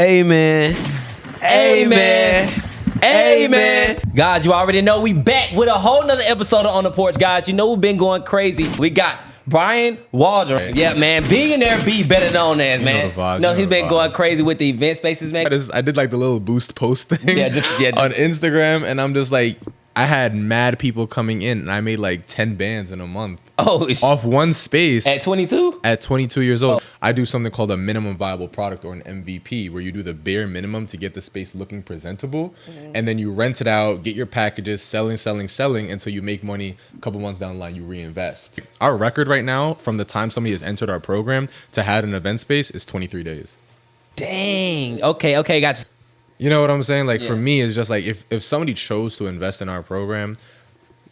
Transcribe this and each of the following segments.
Amen. Amen. Amen. Guys, you already know we back with a whole nother episode of On the Porch, guys. You know we've been going crazy. We got Brian Waldron. Yeah, man. Billionaire B, better known as, man. He's been going crazy with the event spaces, man. I did like the little boost post thing on Instagram, and I'm just like, I had mad people coming in, and I made like 10 bands in a month. Off one space. At 22? At 22 years old. I do something called a minimum viable product, or an MVP, where you do the bare minimum to get the space looking presentable. And then you rent it out, get your packages, selling until you make money. A couple months down the line, you reinvest. Our record right now, from the time somebody has entered our program to have an event space, is 23 days. Dang. Okay, gotcha. You know what I'm saying? Like, for me, it's just like, if somebody chose to invest in our program,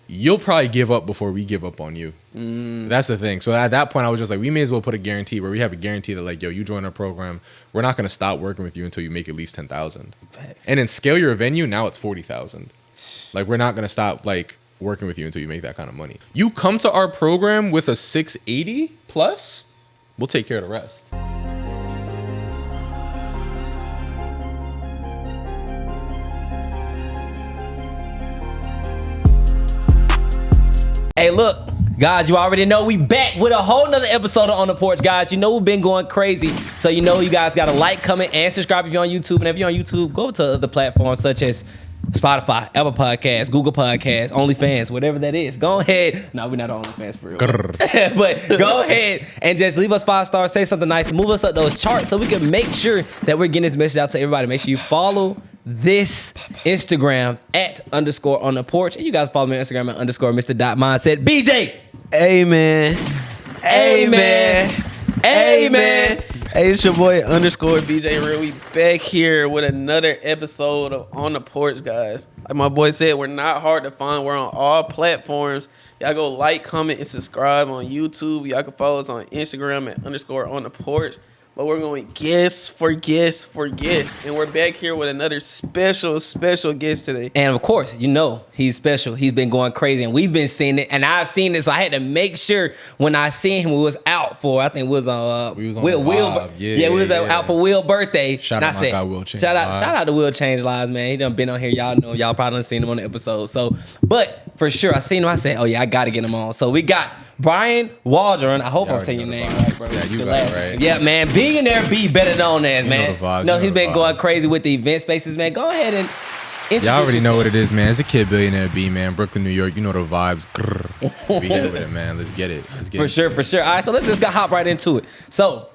you'll probably give up before we give up on you. That's the thing. So at that point, I was just like, we may as well put a guarantee where we have a guarantee that, like, yo, you join our program, we're not going to stop working with you until you make at least 10,000. And then scale your venue, now it's 40,000. Like, we're not going to stop, like, working with you until you make that kind of money. You come to our program with a 680 plus, we'll take care of the rest. Hey, look, guys, you already know we back with a whole nother episode of On the Porch, guys. You know we've been going crazy. So you know you guys got to like, comment, and subscribe if you're on YouTube. And if you're on YouTube, go to other platforms such as Spotify, Apple Podcasts, Google Podcasts, OnlyFans, whatever that is. Go ahead. No, we're not on OnlyFans for real. But go ahead and just leave us 5 stars, say something nice, move us up those charts so we can make sure that we're getting this message out to everybody. Make sure you follow this Instagram at _on-the-porch. And you guys follow me on Instagram at _Mr.Mindset. BJ. Amen. Amen. Amen. Hey, it's your boy _BJ Real. We back here with another episode of On the Porch, guys. Like my boy said, we're not hard to find. We're on all platforms. Y'all go like, comment, and subscribe on YouTube. Y'all can follow us on Instagram at _on-the-porch. But we're going guest for guest. And we're back here with another special guest today. And of course, you know, he's special. He's been going crazy and we've been seeing it. And I've seen it. So I had to make sure when I seen him, we was out for, I think it was on, we was on Will. We was out for Will's birthday. Shout out my guy, Will Change Shout out to Will Change Lives, man. He done been on here. Y'all know, y'all probably done seen him on the episode. So, but for sure, I seen him. I said, oh yeah, I got to get him on. So we got Brian Waldron. I hope I'm saying your name right, bro. Yeah, you got it right. Yeah, man. Billionaire B, better known as, man. He's been going crazy with the event spaces, man. Go ahead and introduce Y'all already know yourself. what it is, man. It's a kid, Billionaire B, man. Brooklyn, New York. You know the vibes. We here with it, man. Let's get it. For sure. All right, so let's just hop right into it. So,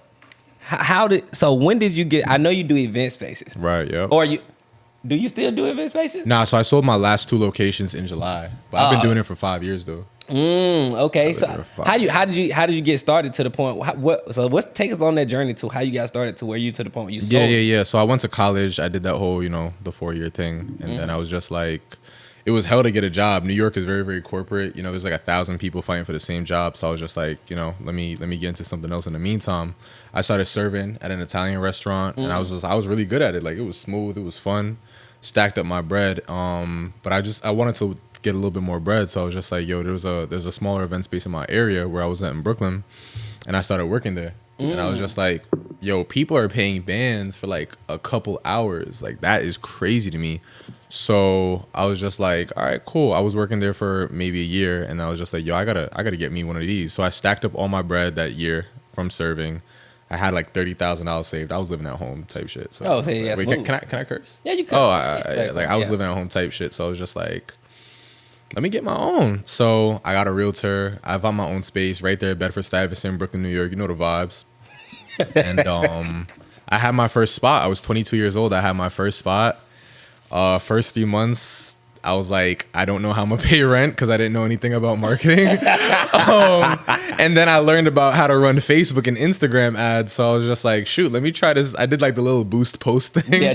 when did you get? I know you do event spaces, Right, yeah. or do you still do event spaces? Nah, so I sold my last 2 locations in July, but I've been doing it for 5 years though. Okay. So how did you get started to the point? Let's take us on that journey to how you got started to where you to the point where you sold. Yeah. So I went to college. I did that whole, the 4-year thing, and then I was just like, it was hell to get a job. New York is very, very corporate. There's like 1,000 people fighting for the same job. So I was just like, let me get into something else. In the meantime, I started serving at an Italian restaurant, and I was really good at it. Like, it was smooth, it was fun, stacked up my bread. But I wanted to get a little bit more bread, so I was just like, yo, there's a smaller event space in my area where I was at in Brooklyn, and I started working there. And I was just like, yo, people are paying bands for like a couple hours. Like, that is crazy to me. So I was just like, all right, cool. I was working there for maybe a year, and I was just like, yo, I gotta get me one of these. So I stacked up all my bread that year from serving. I had like $30,000 saved. I was living at home type shit. So yeah. Wait, can I curse? Yeah, you can. I was living at home type shit. So I was just like, let me get my own. So I got a realtor. I found my own space right there, Bedford-Stuyvesant, Brooklyn, New York. You know the vibes. And I had my first spot. I was 22 years old. I had my first spot. First 3 months, I was like, I don't know how I'm gonna pay rent because I didn't know anything about marketing. And then I learned about how to run Facebook and Instagram ads. So I was just like, shoot, let me try this. I did like the little boost post thing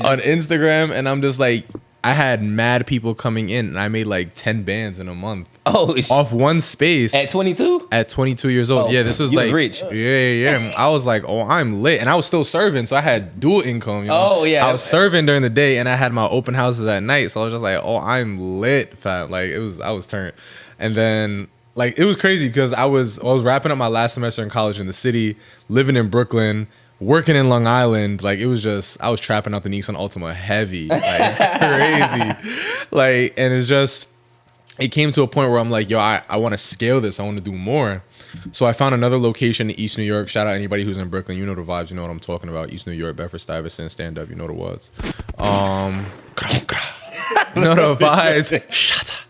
on Instagram, and I'm just like, I had mad people coming in, and I made like 10 bands in a month. Off one space. At 22? At 22 years old. Yeah, this was you like was rich. Yeah. I was like, oh, I'm lit, and I was still serving, so I had dual income. I was serving during the day, and I had my open houses at night. So I was just like, oh, I'm lit, fam. Like, I was turned, and then like it was crazy because I was wrapping up my last semester in college in the city, living in Brooklyn. working in Long Island, like it was just, I was trapping out the Nissan Altima heavy, like crazy. Like, and it's just, it came to a point where I'm like, yo, I want to scale this. I want to do more. So I found another location in East New York. Shout out anybody who's in Brooklyn. You know the vibes. You know what I'm talking about. East New York, Bedford-Stuyvesant, stand up. You know the words. You know the vibes. Shut up.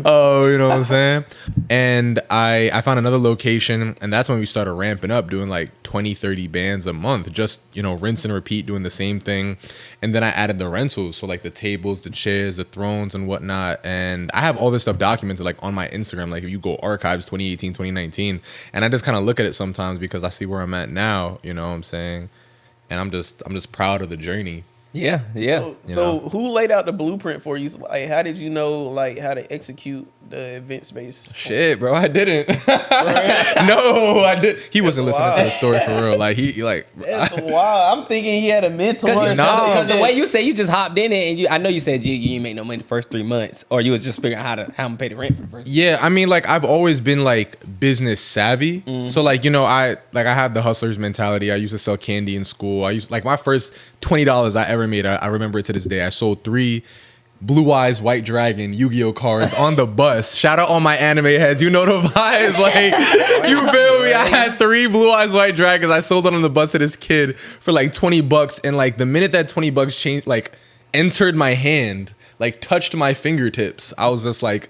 Oh, you know what I'm saying? And I found another location, and that's when we started ramping up, doing like 20, 30 bands a month, just, you know, rinse and repeat, doing the same thing. And then I added the rentals, so like the tables, the chairs, the thrones and whatnot. And I have all this stuff documented like on my Instagram. Like if you go archives 2018, 2019, and I just kind of look at it sometimes because I see where I'm at now, you know what I'm saying? And I'm just proud of the journey. Yeah. So who laid out the blueprint for you? So, like, how did you know like how to execute the event space? Shit, bro, I didn't. No, I did. He wasn't listening to the story for real. Like he like. That's wild. I'm thinking he had a mentor. Because the way you say you just hopped in it, and I know you said you didn't make no money the first 3 months, or you was just figuring out how to pay the rent for the first. Yeah, I mean, like I've always been like business savvy. So like, you know, I have the hustler's mentality. I used to sell candy in school. I used like my first $20 I ever made. I remember it to this day. I sold 3 Blue Eyes White Dragon Yu-Gi-Oh cards on the bus. Shout out all my anime heads. You know the vibes. Like, you feel me? I had 3 Blue Eyes White Dragons. I sold them on the bus to this kid for like $20. And like the minute that $20 changed, like entered my hand, like touched my fingertips, I was just like,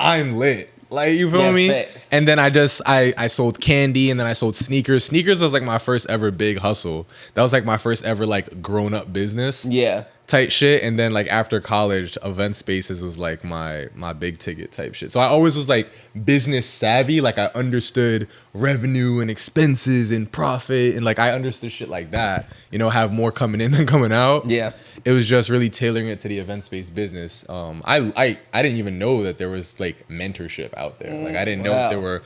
I'm lit. Like, you feel me? Facts. And then I sold candy, and then I sold sneakers. Sneakers was like my first ever big hustle. That was like my first ever like grown up business. Yeah. Type shit. And then like after college, event spaces was like my big ticket type shit. So I always was like business savvy. Like I understood revenue and expenses and profit, and like I understood shit like that, you know, have more coming in than coming out. Yeah. It was just really tailoring it to the event space business. I didn't even know that there was like mentorship out there. Like I didn't know that there were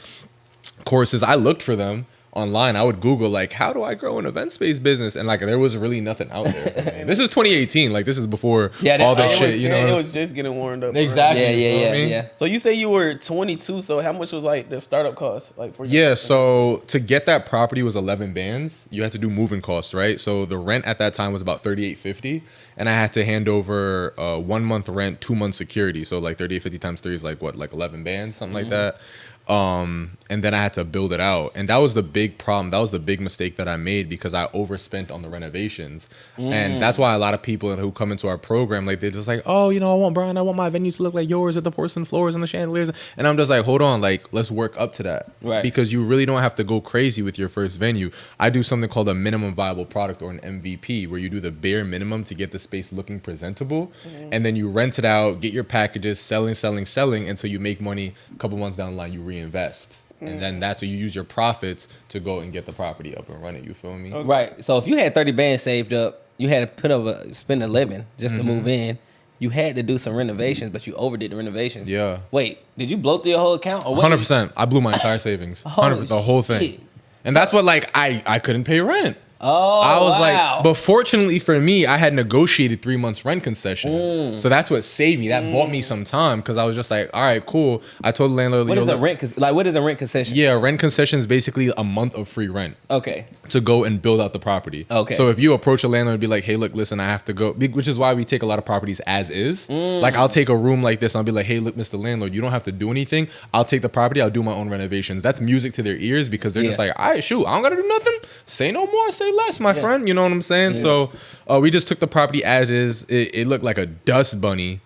courses. I looked for them online. I would Google like, how do I grow an event space business? And like there was really nothing out there for me. This is 2018. Like this is before all that shit. You know, it was just getting warmed up. Exactly. Yeah. So you say you were 22. So how much was like the startup cost? Like for you? Yeah. So to get that property was 11 bands. You had to do moving costs, right? So the rent at that time was about $38.50, and I had to hand over 1 month rent, 2 months security. So like 38.50 times 3 is like what, like 11 bands, something like that. And then I had to build it out. And that was the big problem. That was the big mistake that I made because I overspent on the renovations. And that's why a lot of people who come into our program, like they're just like, oh, you know, I want my venue to look like yours with the porcelain floors and the chandeliers. And I'm just like, hold on, like let's work up to that. Right. Because you really don't have to go crazy with your first venue. I do something called a minimum viable product, or an MVP, where you do the bare minimum to get the space looking presentable. And then you rent it out, get your packages, selling until you make money. A couple months down the line, you reinvest. And then that's where you use your profits to go and get the property up and running. You feel me? Okay. Right. So if you had 30 bands saved up, you had to spend 11 just to move in. You had to do some renovations, but you overdid the renovations. Yeah. Wait, did you blow through your whole account? Or 100%. I blew my entire savings. 100%, the whole thing. And that's what, like, I couldn't pay rent. Oh, I was wow. like, but fortunately for me, I had negotiated 3 months rent concession. So that's what saved me. That bought me some time because I was just like, all right, cool. I told the landlord, what is a rent? What is a rent concession? Yeah, rent concession is basically a month of free rent. Okay. To go and build out the property. Okay. So if you approach a landlord and be like, hey, look, listen, I have to go, which is why we take a lot of properties as is. Like I'll take a room like this and I'll be like, hey, look, Mr. Landlord, you don't have to do anything. I'll take the property. I'll do my own renovations. That's music to their ears because they're just like, all right, shoot, I don't got to do nothing. Say no more, say less, my friend. You know what I'm saying? Yeah. So we just took the property as is. It looked like a dust bunny.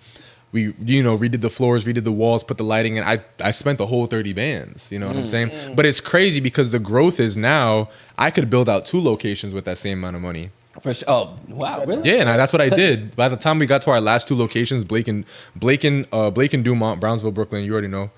We, you know, redid the floors, redid the walls, put the lighting in. I spent the whole 30 bands. You know what I'm saying? But it's crazy because the growth is now I could build out 2 locations with that same amount of money. For sure. Oh, wow, really? Yeah, and that's what I did. By the time we got to our last 2 locations, Blake and Dumont, Brownsville, Brooklyn, you already know.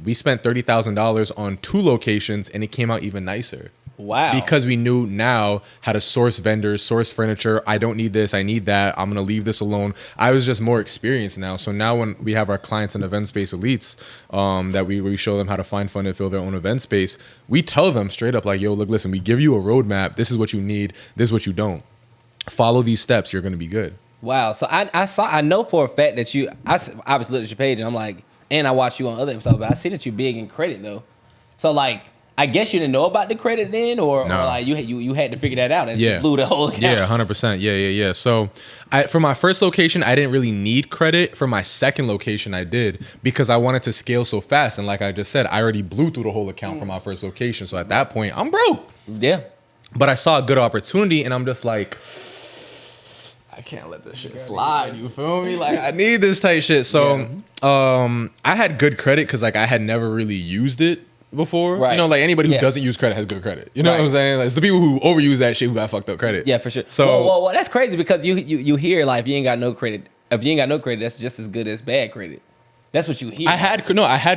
We spent $30,000 on 2 locations, and it came out even nicer. Wow. Because we knew now how to source vendors, source furniture. I don't need this. I need that. I'm going to leave this alone. I was just more experienced now. So now when we have our clients in event space elites, that we show them how to find, fund, and fill their own event space, we tell them straight up like, yo, look, listen, we give you a roadmap. This is what you need. This is what you don't. Follow these steps. You're going to be good. Wow. So I know for a fact that I obviously looked at your page and I'm like, and I watched you on other episodes, but I see that you're big in credit though. So like, I guess you didn't know about the credit then, or No. like you had to figure that out and Yeah. blew the whole account. Yeah, 100%. Yeah. So, for my first location, I didn't really need credit. For my second location, I did because I wanted to scale so fast. And like I just said, I already blew through the whole account for my first location. So at that point, I'm broke. Yeah. But I saw a good opportunity, and I'm just like, I can't let this shit slide. You feel me? Like I need this type shit. So, I had good credit because like I had never really used it before. Right. You know, like anybody who Yeah. doesn't use credit has good credit. You know Right. what I'm saying? Like, it's the people who overuse that shit who got fucked up credit. Yeah, for sure. So well, that's crazy because you hear like if you ain't got no credit, that's just as good as bad credit. That's what you hear. I had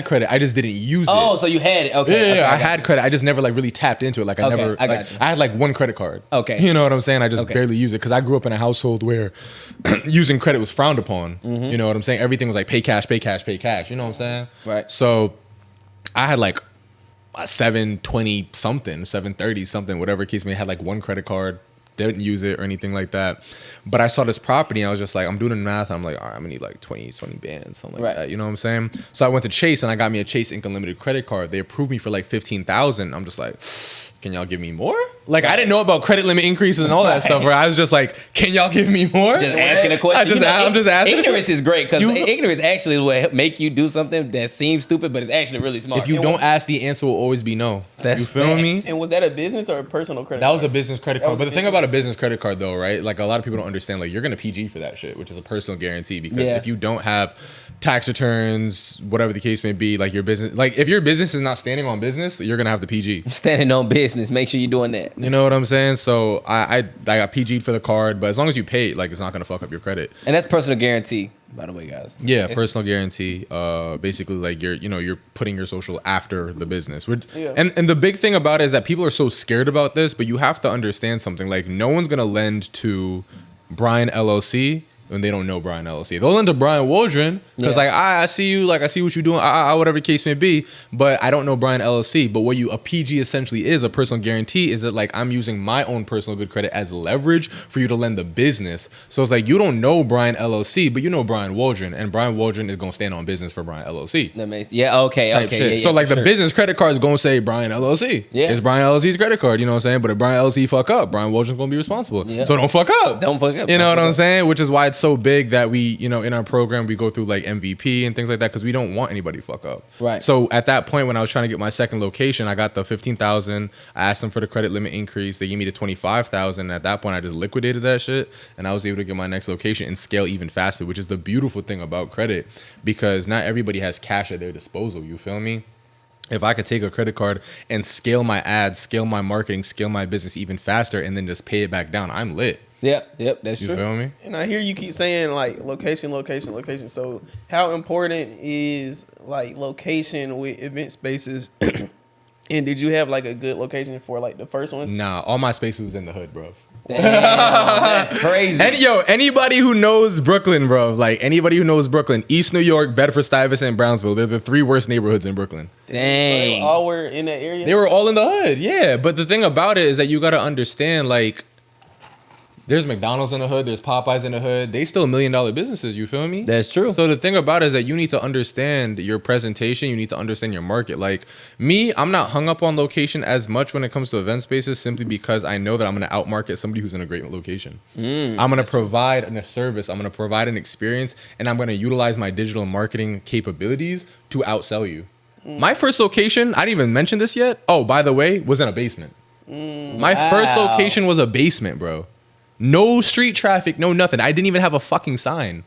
credit. I just didn't use it. Oh, so you had it. Okay. Yeah, okay, I got had you. credit. I just never like really tapped into it. Like I Okay, never. I got like, you. I had like one credit card. Okay. You know what I'm saying? I just Okay. barely use it because I grew up in a household where using credit was frowned upon. Mm-hmm. You know what I'm saying? Everything was like pay cash, pay cash, pay cash. You know what I'm saying? Right. So I had like a 720 something, 730 something, whatever case may. I had like one credit card. Didn't use it or anything like that. But I saw this property and I was just like, I'm doing the math. And I'm like, all right, I'm gonna need like 20 bands, something like Right. that. You know what I'm saying? So I went to Chase and I got me a Chase Ink Unlimited credit card. They approved me for like 15,000. I'm just like, can y'all give me more? Like I didn't know about credit limit increases and all that stuff. Where I was just like, can y'all give me more? Just asking a question. I'm just asking. Ignorance is great because You- ignorance actually will make you do something that seems stupid, but it's actually really smart. If you don't ask, the answer will always be no. That's You feel me? And was that a business or a personal credit? That was a card? business credit That card. was But a the thing business- about a business credit card though, right? Like a lot of people don't understand, like you're gonna PG for that shit, which is a personal guarantee because Yeah. if you don't have tax returns, whatever the case may be, like your business, like if your business is not standing on business, you're gonna have the PG. standing on business, make sure you're doing that. You know what I'm saying? So I got PG'd for the card, but as long as you pay it, like it's not gonna fuck up your credit. And that's personal guarantee, by the way, guys. Yeah, It's- personal guarantee. Basically, like you're putting your social after the business. Yeah. And the big thing about it is that people are so scared about this, but you have to understand something. Like no one's gonna lend to Brian LLC when they don't know Brian LLC. They'll lend to Brian Waldron because Yeah. like I see you, like I see what you're doing, whatever the case may be, but I don't know Brian LLC. But what a PG essentially is, a personal guarantee, is that like I'm using my own personal good credit as leverage for you to lend the business. So it's like you don't know Brian LLC, but you know Brian Waldron, and Brian Waldron is gonna stand on business for Brian LLC. That makes, yeah, okay, Type okay. shit. Yeah, So yeah, like for the sure. business credit card is gonna say Brian LLC. Yeah. It's Brian LLC's credit card, you know what I'm saying? But if Brian LLC fuck up, Brian Waldron's gonna be responsible. Yeah. So don't fuck up. Don't fuck up. You know Don't what fuck I'm up. saying? Which is why it's so big that we, you know, in our program we go through like MVP and things like that because we don't want anybody to fuck up. Right. So at that point when I was trying to get my second location, I got the 15,000. I asked them for the credit limit increase. They gave me the 25,000. At that point, I just liquidated that shit and I was able to get my next location and scale even faster, which is the beautiful thing about credit because not everybody has cash at their disposal. You feel me? If I could take a credit card and scale my ads, scale my marketing, scale my business even faster, and then just pay it back down, I'm lit. Yep, that's You true. feel me? And I hear you keep saying like location. So how important is like location with event spaces? And did you have like a good location for like the first one? Nah, all my space was in the hood, bro. Damn, that's crazy. Anybody who knows Brooklyn, bro, like anybody who knows Brooklyn, East New York, Bedford Stuyvesant, and Brownsville, they're the three worst neighborhoods in Brooklyn. Dang. All were in that area. They were all in the hood, yeah. But the thing about it is that you got to understand, like, there's McDonald's in the hood, there's Popeyes in the hood. They still $1 million businesses, you feel me? That's true. So the thing about it is that you need to understand your presentation, you need to understand your market. Like me, I'm not hung up on location as much when it comes to event spaces simply because I know that I'm going to outmarket somebody who's in a great location. I'm going to provide a service, I'm going to provide an experience, and I'm going to utilize my digital marketing capabilities to outsell you. My first location, I didn't even mention this yet. Oh, by the way, was in a basement. My first Wow. location was a basement, bro. No street traffic, no nothing. I didn't even have a fucking sign.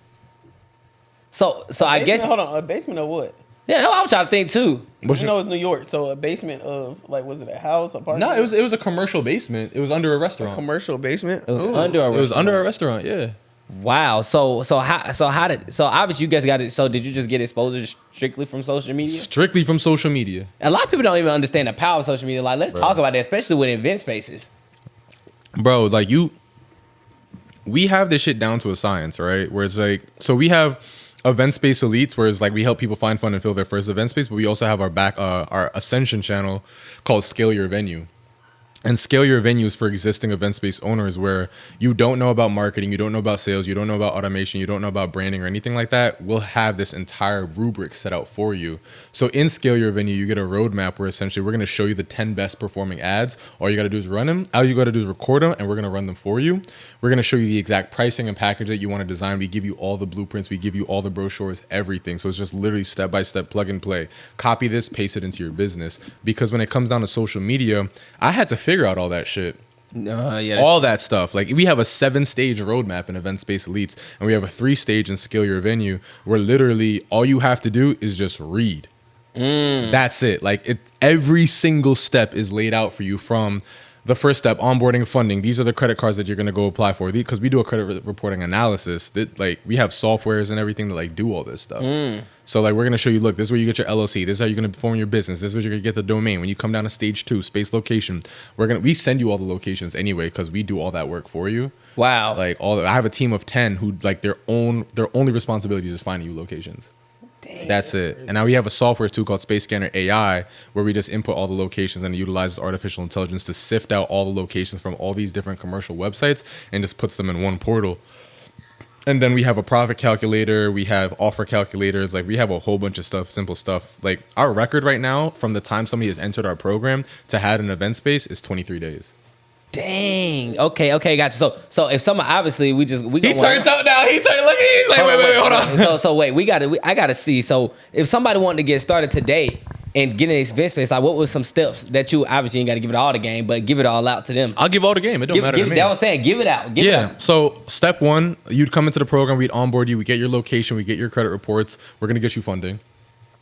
So I guess, Hold on, a basement of what? yeah, no, I'm trying to think too. You know it's New York, so a basement of like was it a house, apartment? No, it was a commercial basement. It was under a restaurant. commercial basement. It was Ooh. under a It was restaurant. under a restaurant, yeah. Wow. So obviously you guys got it. So did you just get exposure strictly from social media? Strictly from social media. A lot of people don't even understand the power of social media. Like, let's talk about that, especially with event spaces. Bro, like we have this shit down to a science, right? Where it's like, so we have event space elites, where it's like we help people find fun and fill their first event space, but we also have our ascension channel called Scale Your Venue. And scale your venues for existing event space owners where you don't know about marketing, you don't know about sales, you don't know about automation, you don't know about branding or anything like that. We'll have this entire rubric set out for you. So in Scale Your Venue, you get a roadmap where essentially we're going to show you the 10 best performing ads. All you got to do is run them. All you got to do is record them, and we're going to run them for you. We're going to show you the exact pricing and package that you want to design. We give you all the blueprints. We give you all the brochures, everything. So it's just literally step-by-step plug and play. Copy this, paste it into your business. Because when it comes down to social media, I had to figure out all that shit. All that stuff. Like we have a 7-stage roadmap in Event Space Elites, and we have a 3-stage in Scale Your Venue where literally all you have to do is just read. That's it. Like every single step is laid out for you from the first step, onboarding funding. These are the credit cards that you're going to go apply for, because we do a credit reporting analysis that like we have softwares and everything to like do all this stuff. So like we're going to show you, look, this is where you get your LLC. This is how you're going to form your business. This is where you're going to get the domain. When you come down to stage 2, space location, we send you all the locations anyway, because we do all that work for you. Wow. Like I have a team of 10 who like their only responsibility is finding you locations. Dang. That's it. And now we have a software too called Space Scanner AI, where we just input all the locations and it utilizes artificial intelligence to sift out all the locations from all these different commercial websites and just puts them in one portal. And then we have a profit calculator. We have offer calculators. Like we have a whole bunch of stuff, simple stuff. Like our record right now from the time somebody has entered our program to had an event space is 23 days. Dang. Okay, gotcha. So if someone, obviously we turns out now. He turned. Look, he's like, wait, hold on. So wait, I gotta see. So if somebody wanted to get started today and get an event space, like what was some steps that you obviously ain't got to give it all the game, but give it all out to them? I'll give all the game. It don't matter to me. That's what I'm saying. Give it out. Give it out. So step 1, you'd come into the program. We'd onboard you. We get your location. We get your credit reports. We're gonna get you funding.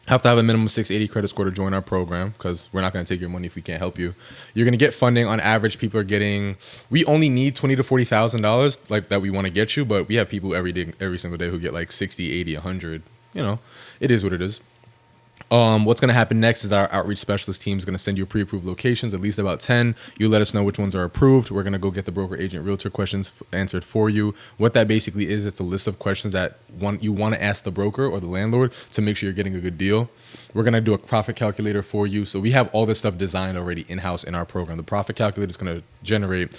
Have to have a minimum 680 credit score to join our program, because we're not going to take your money if we can't help you. You're going to get funding. On average, people are getting, we only need $20,000 to $40,000 like that we want to get you, but we have people every single day who get like 60, 80, 100. You know, it is what it is. What's going to happen next is that our outreach specialist team is going to send you pre-approved locations, at least about 10. You let us know which ones are approved. We're going to go get the broker, agent, realtor questions answered for you. What that basically is, it's a list of questions that you want to ask the broker or the landlord to make sure you're getting a good deal. We're going to do a profit calculator for you. So we have all this stuff designed already in-house in our program. The profit calculator is going to generate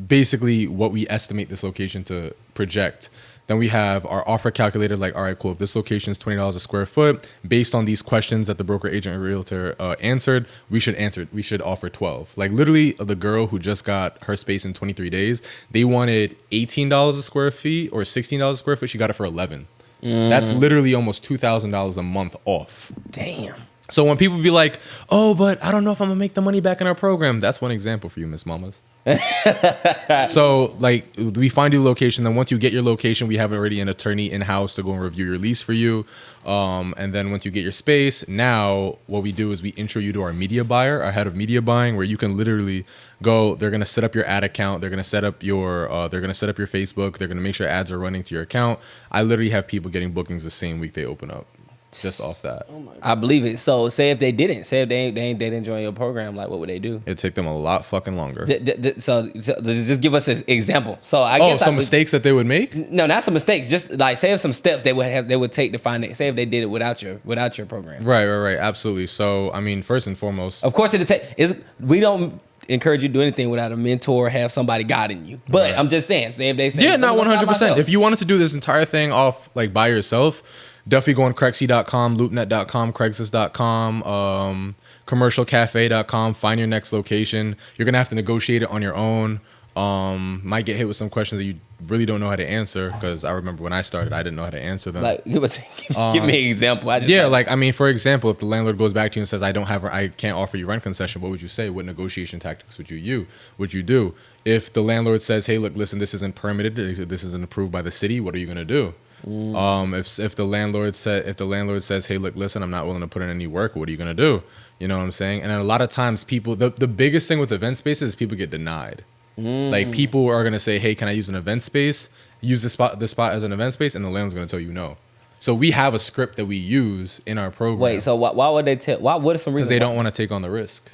basically what we estimate this location to project. Then we have our offer calculator, like, all right, cool. If this location is $20 a square foot, based on these questions that the broker, agent, and realtor answered, we should offer 12. Like literally the girl who just got her space in 23 days, they wanted $18 a square feet or $16 a square foot. She got it for 11. That's literally almost $2,000 a month off. Damn. So when people be like, oh, but I don't know if I'm gonna make the money back in our program. That's one example for you, Miss Mamas. So like we find you a location. Then once you get your location, we have already an attorney in-house to go and review your lease for you. And then once you get your space, now what we do is we intro you to our media buyer, our head of media buying, where you can literally go. They're gonna set up your ad account. They're gonna set up your Facebook. They're gonna make sure ads are running to your account. I literally have people getting bookings the same week they open up. Just off that. Oh my God. I believe it. So say if they didn't join your program, like what would they do? It'd take them a lot fucking longer. So just give us an example. So I guess some mistakes that they would make? No, not some mistakes. Just like say some steps they would take to find it. Say if they did it without your program. Right. Absolutely. So I mean, first and foremost, of course we don't encourage you to do anything without a mentor or have somebody guiding you. But right. I'm just saying, say if they say, not 100%. If you wanted to do this entire thing off like by yourself, definitely go on Crexy.com, LoopNet.com, Craigslist.com, CommercialCafe.com. Find your next location. You're gonna have to negotiate it on your own. Might get hit with some questions that you really don't know how to answer, because I remember when I started, I didn't know how to answer them. Like, give me an example. For example, if the landlord goes back to you and says, I can't offer you rent concession, what would you say? What negotiation tactics would you do? If the landlord says, hey, look, listen, this isn't permitted, this isn't approved by the city, what are you gonna do? If the landlord says, hey, look, listen, I'm not willing to put in any work, what are you gonna do? You know what I'm saying? And then a lot of times people, the biggest thing with event spaces is people get denied. Like people are gonna say, hey, can I use an event space? Use this spot as an event space, and the landlord's gonna tell you no. So we have a script that we use in our program. Wait, so why would they tell? What are some reasons? Because they don't want to take on the risk.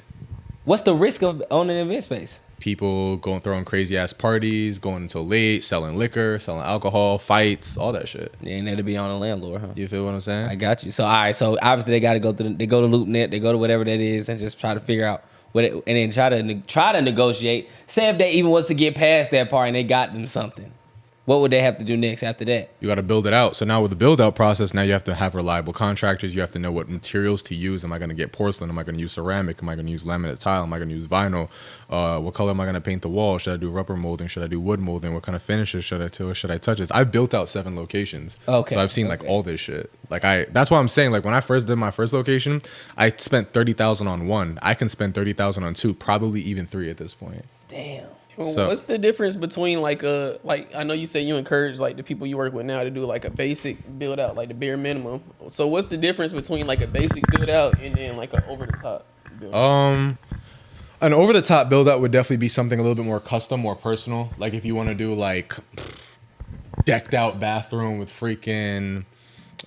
What's the risk of owning an event space? People going throwing crazy ass parties, going until late, selling liquor, selling alcohol, fights, all that shit. They ain't there to be on a landlord, huh? You feel what I'm saying? I got you. So all right, so obviously they got to go to LoopNet, they go to whatever that is, and just try to figure out and then try to negotiate. Say if they even was to get past that part and they got them something, what would they have to do next after that? You got to build it out. So now with the build out process, now you have to have reliable contractors. You have to know what materials to use. Am I going to get porcelain? Am I going to use ceramic? Am I going to use laminate tile? Am I going to use vinyl? What color am I going to paint the wall? Should I do rubber molding? Should I do wood molding? What kind of finishes should I touch this? I've built out 7 locations. Okay. So I've seen like all this shit. Like that's why I'm saying, like when I first did my first location, I spent $30,000 on one. I can spend $30,000 on 2, probably even 3 at this point. Damn. So, what's the difference between like I know you say you encourage like the people you work with now to do like a basic build out, like the bare minimum. So what's the difference between like a basic build out and then like an over the top build out? An over the top build out would definitely be something a little bit more custom, more personal. Like if you want to do like decked out bathroom with freaking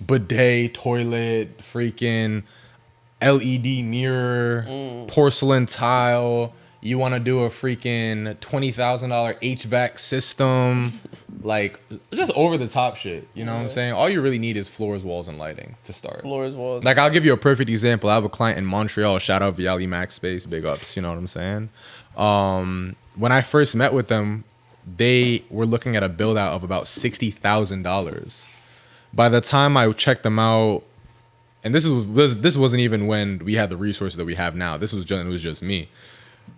bidet, toilet, freaking LED mirror, porcelain tile. You want to do a freaking $20,000 HVAC system, like just over the top shit. You know what I'm saying? All you really need is floors, walls, and lighting to start. Floors, walls. Like I'll give you a perfect example. I have a client in Montreal. Shout out Viali Max Space, big ups. You know what I'm saying? When I first met with them, they were looking at a build out of about $60,000. By the time I checked them out, and this wasn't even when we had the resources that we have now. It was just me.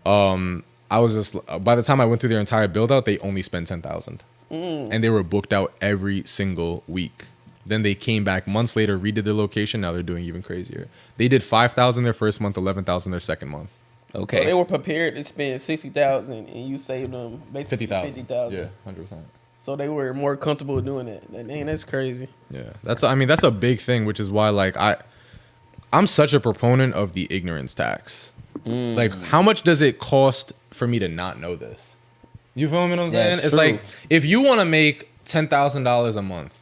I was just, by the time I went through their entire build out, they only spent $10,000 and they were booked out every single week. Then they came back months later, redid the location. Now they're doing even crazier. They did $5,000 their first month, $11,000 their second month. Okay. So they were prepared to spend $60,000 and you saved them basically $50,000. Yeah, 100%. So they were more comfortable doing that. Dang, that's crazy. Yeah, that's a big thing, which is why like I'm such a proponent of the ignorance tax. Like, how much does it cost for me to not know this? You feel me what I'm saying? It's true. like, if you want to make $10,000 a month,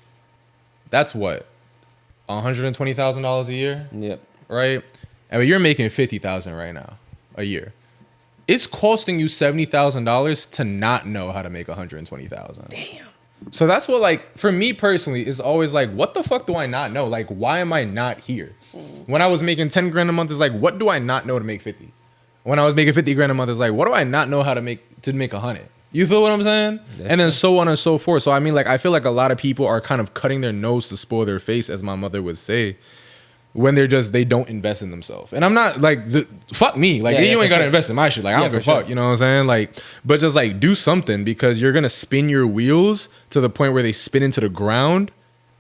that's what? $120,000 a year? Yep. Right? I mean, you're making $50,000 right now a year. It's costing you $70,000 to not know how to make $120,000. Damn. So that's what, like, for me personally, is always like, what the fuck do I not know? Like, why am I not here? When I was making 10 grand a month, it's like, what do I not know to make 50? When I was making 50 grand a month, it's like, what do I not know how to make 100? You feel what I'm saying? And then so on and so forth. So I mean, like, I feel like a lot of people are kind of cutting their nose to spoil their face, as my mother would say, when they don't invest in themselves. And I'm not like, fuck me. Like, you ain't got to invest in my shit. Like, I don't give a fuck. You know what I'm saying? Like, but just like do something, because you're going to spin your wheels to the point where they spin into the ground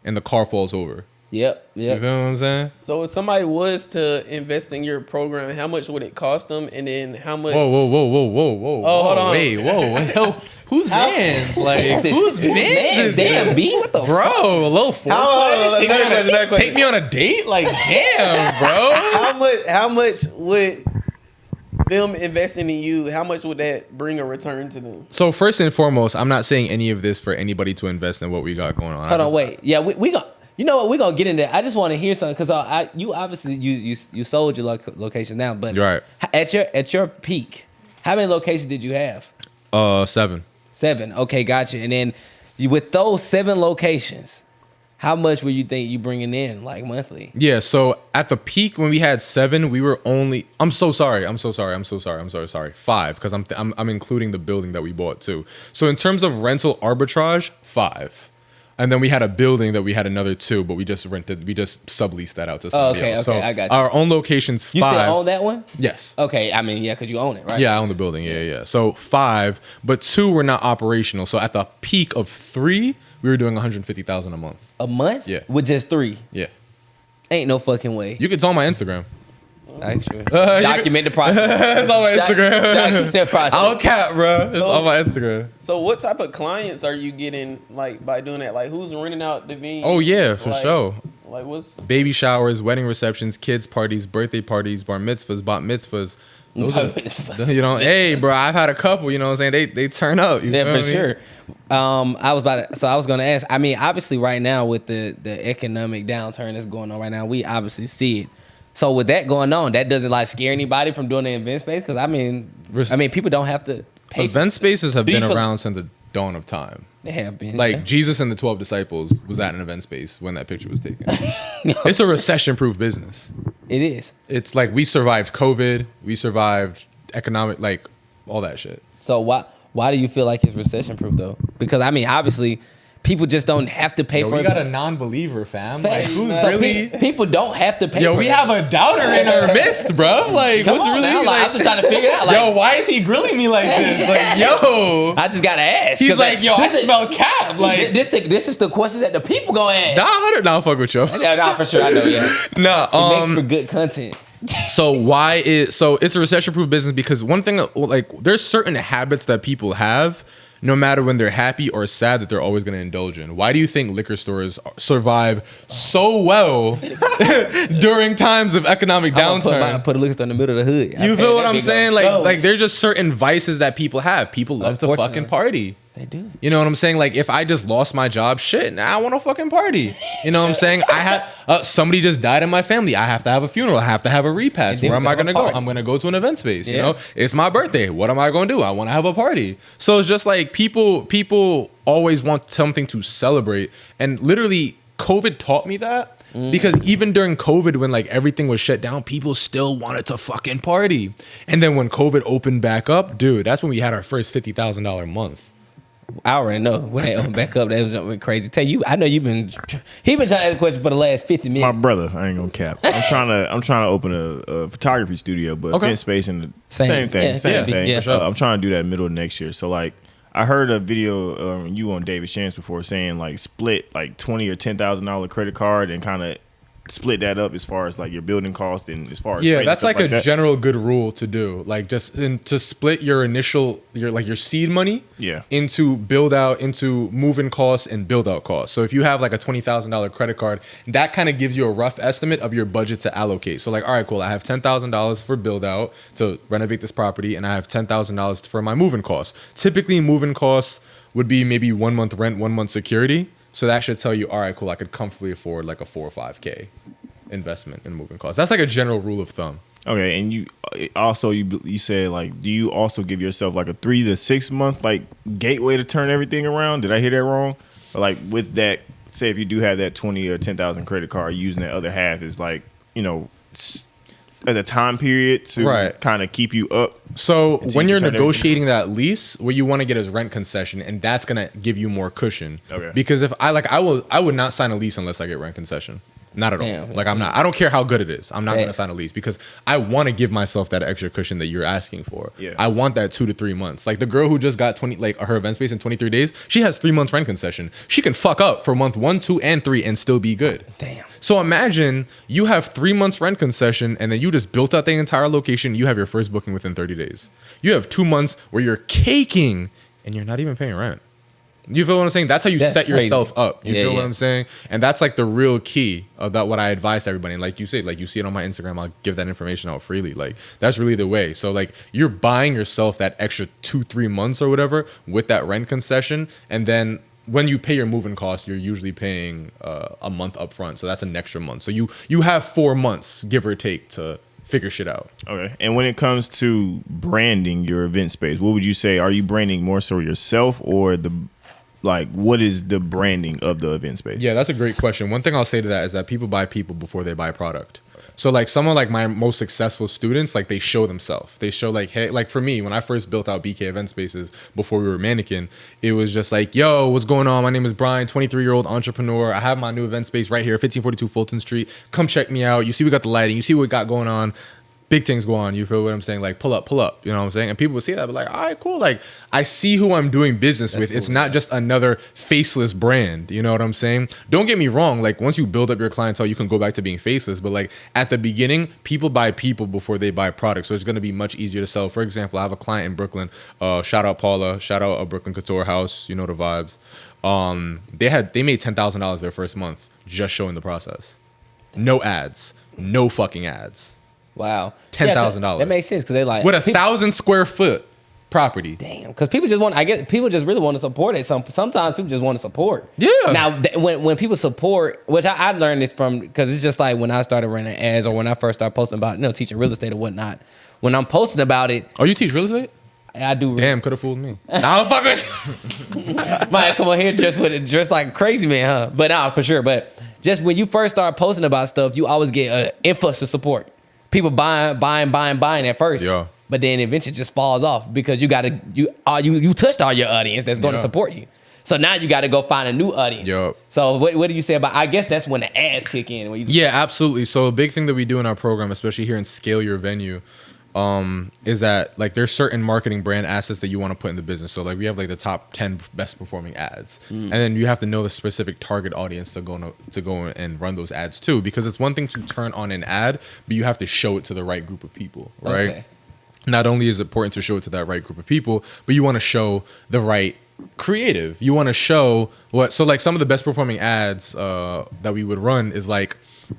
and the car falls over. Yep. You feel what I'm saying? So if somebody was to invest in your program, how much would it cost them? And then how much? Whoa. Oh, hold on. Wait, whoa. Who's man's? Like, who's man's? Damn, B, what the Bro, a little foreplay? Take me on a date? Like, damn, bro. How much would them investing in you, how much would that bring a return to them? So first and foremost, I'm not saying any of this for anybody to invest in what we got going on. Hold on, wait. Yeah, we got. You know what? We're gonna get in there. I just want to hear something, because you obviously you sold your locations now, but Right. at your peak, how many locations did you have? 7. 7. Okay, gotcha. And then with those 7 locations, how much would you think you bringing in, like, monthly? Yeah, so at the peak when we had 7, we were only. I'm so sorry. 5, because I'm including the building that we bought too. So in terms of rental arbitrage, 5. And then we had a building that we had another 2, but we just subleased that out to somebody else. Okay, so I got you. Our own location's 5. You still own that one? Yes. Okay, I mean, yeah, because you own it, right? Yeah, I own the building. Yeah. So 5, but 2 were not operational. So at the peak of 3, we were doing $150,000 a month. A month? Yeah. With just 3? Yeah. Ain't no fucking way. You can tell my Instagram. Actually, document the process. It's on my Instagram. Document the process. I don't cap, bro. It's on my Instagram. So what type of clients are you getting, like, by doing that? Like, who's renting out the venue? Oh yeah, for sure. Like, what's Baby showers, wedding receptions, kids parties, birthday parties, bar mitzvahs, bat mitzvahs. Those are, you know, hey, bro, I've had a couple. You know what I'm saying? They turn up. You Yeah, know for what I mean? sure. I was gonna ask. I mean, obviously, right now with the economic downturn that's going on right now, we obviously see it. So with that going on, that doesn't like scare anybody from doing the event space? Because I mean, people don't have to pay. Event spaces have Do you been feel- around since the dawn of time. They have been. Like yeah. Jesus and the 12 disciples was at an event space when that picture was taken. It's a recession-proof business. It is. It's like we survived COVID. We survived economic, like all that shit. So why do you feel like it's recession proof though? Because I mean, obviously, people just don't have to pay for We it. got a non-believer, fam. Like, who's So really? people don't have to pay. Yo, for we it. have a doubter in our midst, bro. Like, Come what's on really now, like, I'm just trying to figure it out. Like, yo, why is he grilling me like this? Like, yo. I just gotta ask. He's 'cause, like, yo, I this is- smell cap. Like, this is the questions that the people gonna ask. nah, fuck with you. Yeah, nah, for sure. I know. Yeah, Nah, it makes for good content. So it's a recession-proof business because one thing, like, there's certain habits that people have, no matter when they're happy or sad, that they're always going to indulge in. Why do you think liquor stores survive so well during times of economic downturn? Put a liquor store in the middle of the hood. You feel what I'm saying? Like there's just certain vices that people have. People love to Unfortunately. fucking party. They do. You know what I'm saying? Like, if I just lost my job, shit, now I want to fucking party. You know what I'm saying? I have somebody just died in my family. I have to have a funeral. I have to have a repast. Where am I gonna go? I'm gonna go to an event space. You know, it's my birthday. What am I gonna do? I want to have a party. So it's just like people always want something to celebrate, and literally, COVID taught me that. Because even during COVID, when like everything was shut down, people still wanted to fucking party. And then when COVID opened back up, dude, that's when we had our first $50,000 month. I already know when they open back up, that was went crazy. Tell you, I know he been trying to ask a question for the last 50 minutes. My brother, I ain't gonna cap. I'm trying to open a photography studio, but event space and the same thing. Yeah, Same thing. yeah. I'm trying to do that middle of next year. So like, I heard a video you on David Shands before saying like split like $20,000 or $10,000 credit card and kind of split that up as far as like your building cost and as far as rent and that's stuff like a that. general good rule to do. Like just to split your initial your seed money into build out, into moving costs and build out costs. So if you have like a $20,000 credit card, that kind of gives you a rough estimate of your budget to allocate. So like, all right, cool, I have $10,000 for build out to renovate this property, and I have $10,000 for my moving costs. Typically moving costs would be maybe 1 month rent, 1 month security. So that should tell you, all right, cool, I could comfortably afford like a 4 or 5K investment in moving costs. That's like a general rule of thumb. Okay, and you also you said like, do you also give yourself like a 3 to 6 month like gateway to turn everything around? Did I hear that wrong? Or like with that, say if you do have that 20 or 10,000 credit card, using that other half is like, you know, as a time period to kind of keep you up. So when you're negotiating that lease, what you want to get is rent concession, and that's gonna give you more cushion. Okay. Because if I would not sign a lease unless I get rent concession. Not at all. Damn. Like I don't care how good it is. I'm not gonna sign a lease because I want to give myself that extra cushion that you're asking for. Yeah. I want that 2 to 3 months. Like the girl who just got her event space in 23 days, she has 3 months rent concession. She can fuck up for month 1, 2, and 3 and still be good. Damn. So imagine you have 3 months rent concession, and then you just built out the entire location. You have your first booking within 30 days. You have 2 months where you're caking and you're not even paying rent. You feel what I'm saying? That's how you set yourself up. You feel what I'm saying? And that's like the real key of that, what I advise to everybody. And like you say, like you see it on my Instagram, I'll give that information out freely. Like that's really the way. So like you're buying yourself that extra 2-3 months or whatever with that rent concession. And then when you pay your moving costs, you're usually paying a month up front. So that's an extra month. So you have 4 months, give or take, to figure shit out. Okay. And when it comes to branding your event space, what would you say? Are you branding more so yourself or what is the branding of the event space? Yeah, that's a great question. One thing I'll say to that is that people buy people before they buy product. So like some of like my most successful students, like they show themselves. They show like, hey, like for me, when I first built out BK event spaces before we were Mannequin, it was just like, yo, what's going on? My name is Brian, 23-year-old entrepreneur. I have my new event space right here, 1542 Fulton Street. Come check me out. You see we got the lighting. You see what we got going on. Big things go on. You feel what I'm saying? Like pull up. You know what I'm saying? And people would see that, but like, all right, cool. Like I see who I'm doing business with. Cool, it's not just another faceless brand. You know what I'm saying? Don't get me wrong. Like once you build up your clientele, you can go back to being faceless. But like at the beginning, people buy people before they buy products. So it's going to be much easier to sell. For example, I have a client in Brooklyn. Shout out Paula. Shout out Brooklyn Couture House. You know the vibes. They made $10,000 their first month just showing the process. No ads. No fucking ads. Wow. $10,000. That makes sense because they like with 1,000 square foot property. Damn, because people just want. I guess people just really want to support it. Sometimes people just want to support. Yeah. Now when people support, which I learned this from, because it's just like when I started running ads or when I first started posting about teaching real estate or whatnot. When I'm posting about it, oh, you teach real estate? I do. Damn, could have fooled me. Nah, fuck with Might come on here dressed like a crazy man, huh? But nah, for sure. But just when you first start posting about stuff, you always get an influx of support. People buying at first. Yeah. but then eventually just falls off because you touched all your audience that's going to support you. So now you got to go find a new audience. Yup. So what do you say about? I guess that's when the ads kick in. Yeah, absolutely. So a big thing that we do in our program, especially here in Scale Your Venue, is that like there's certain marketing brand assets that you want to put in the business. So like we have like the top 10 best performing ads, and then you have to know the specific target audience to go and run those ads too, because it's one thing to turn on an ad, but you have to show it to the right group of people, right? Okay. Not only is it important to show it to that right group of people, but you want to show the right creative. You want to show so like some of the best performing ads that we would run is like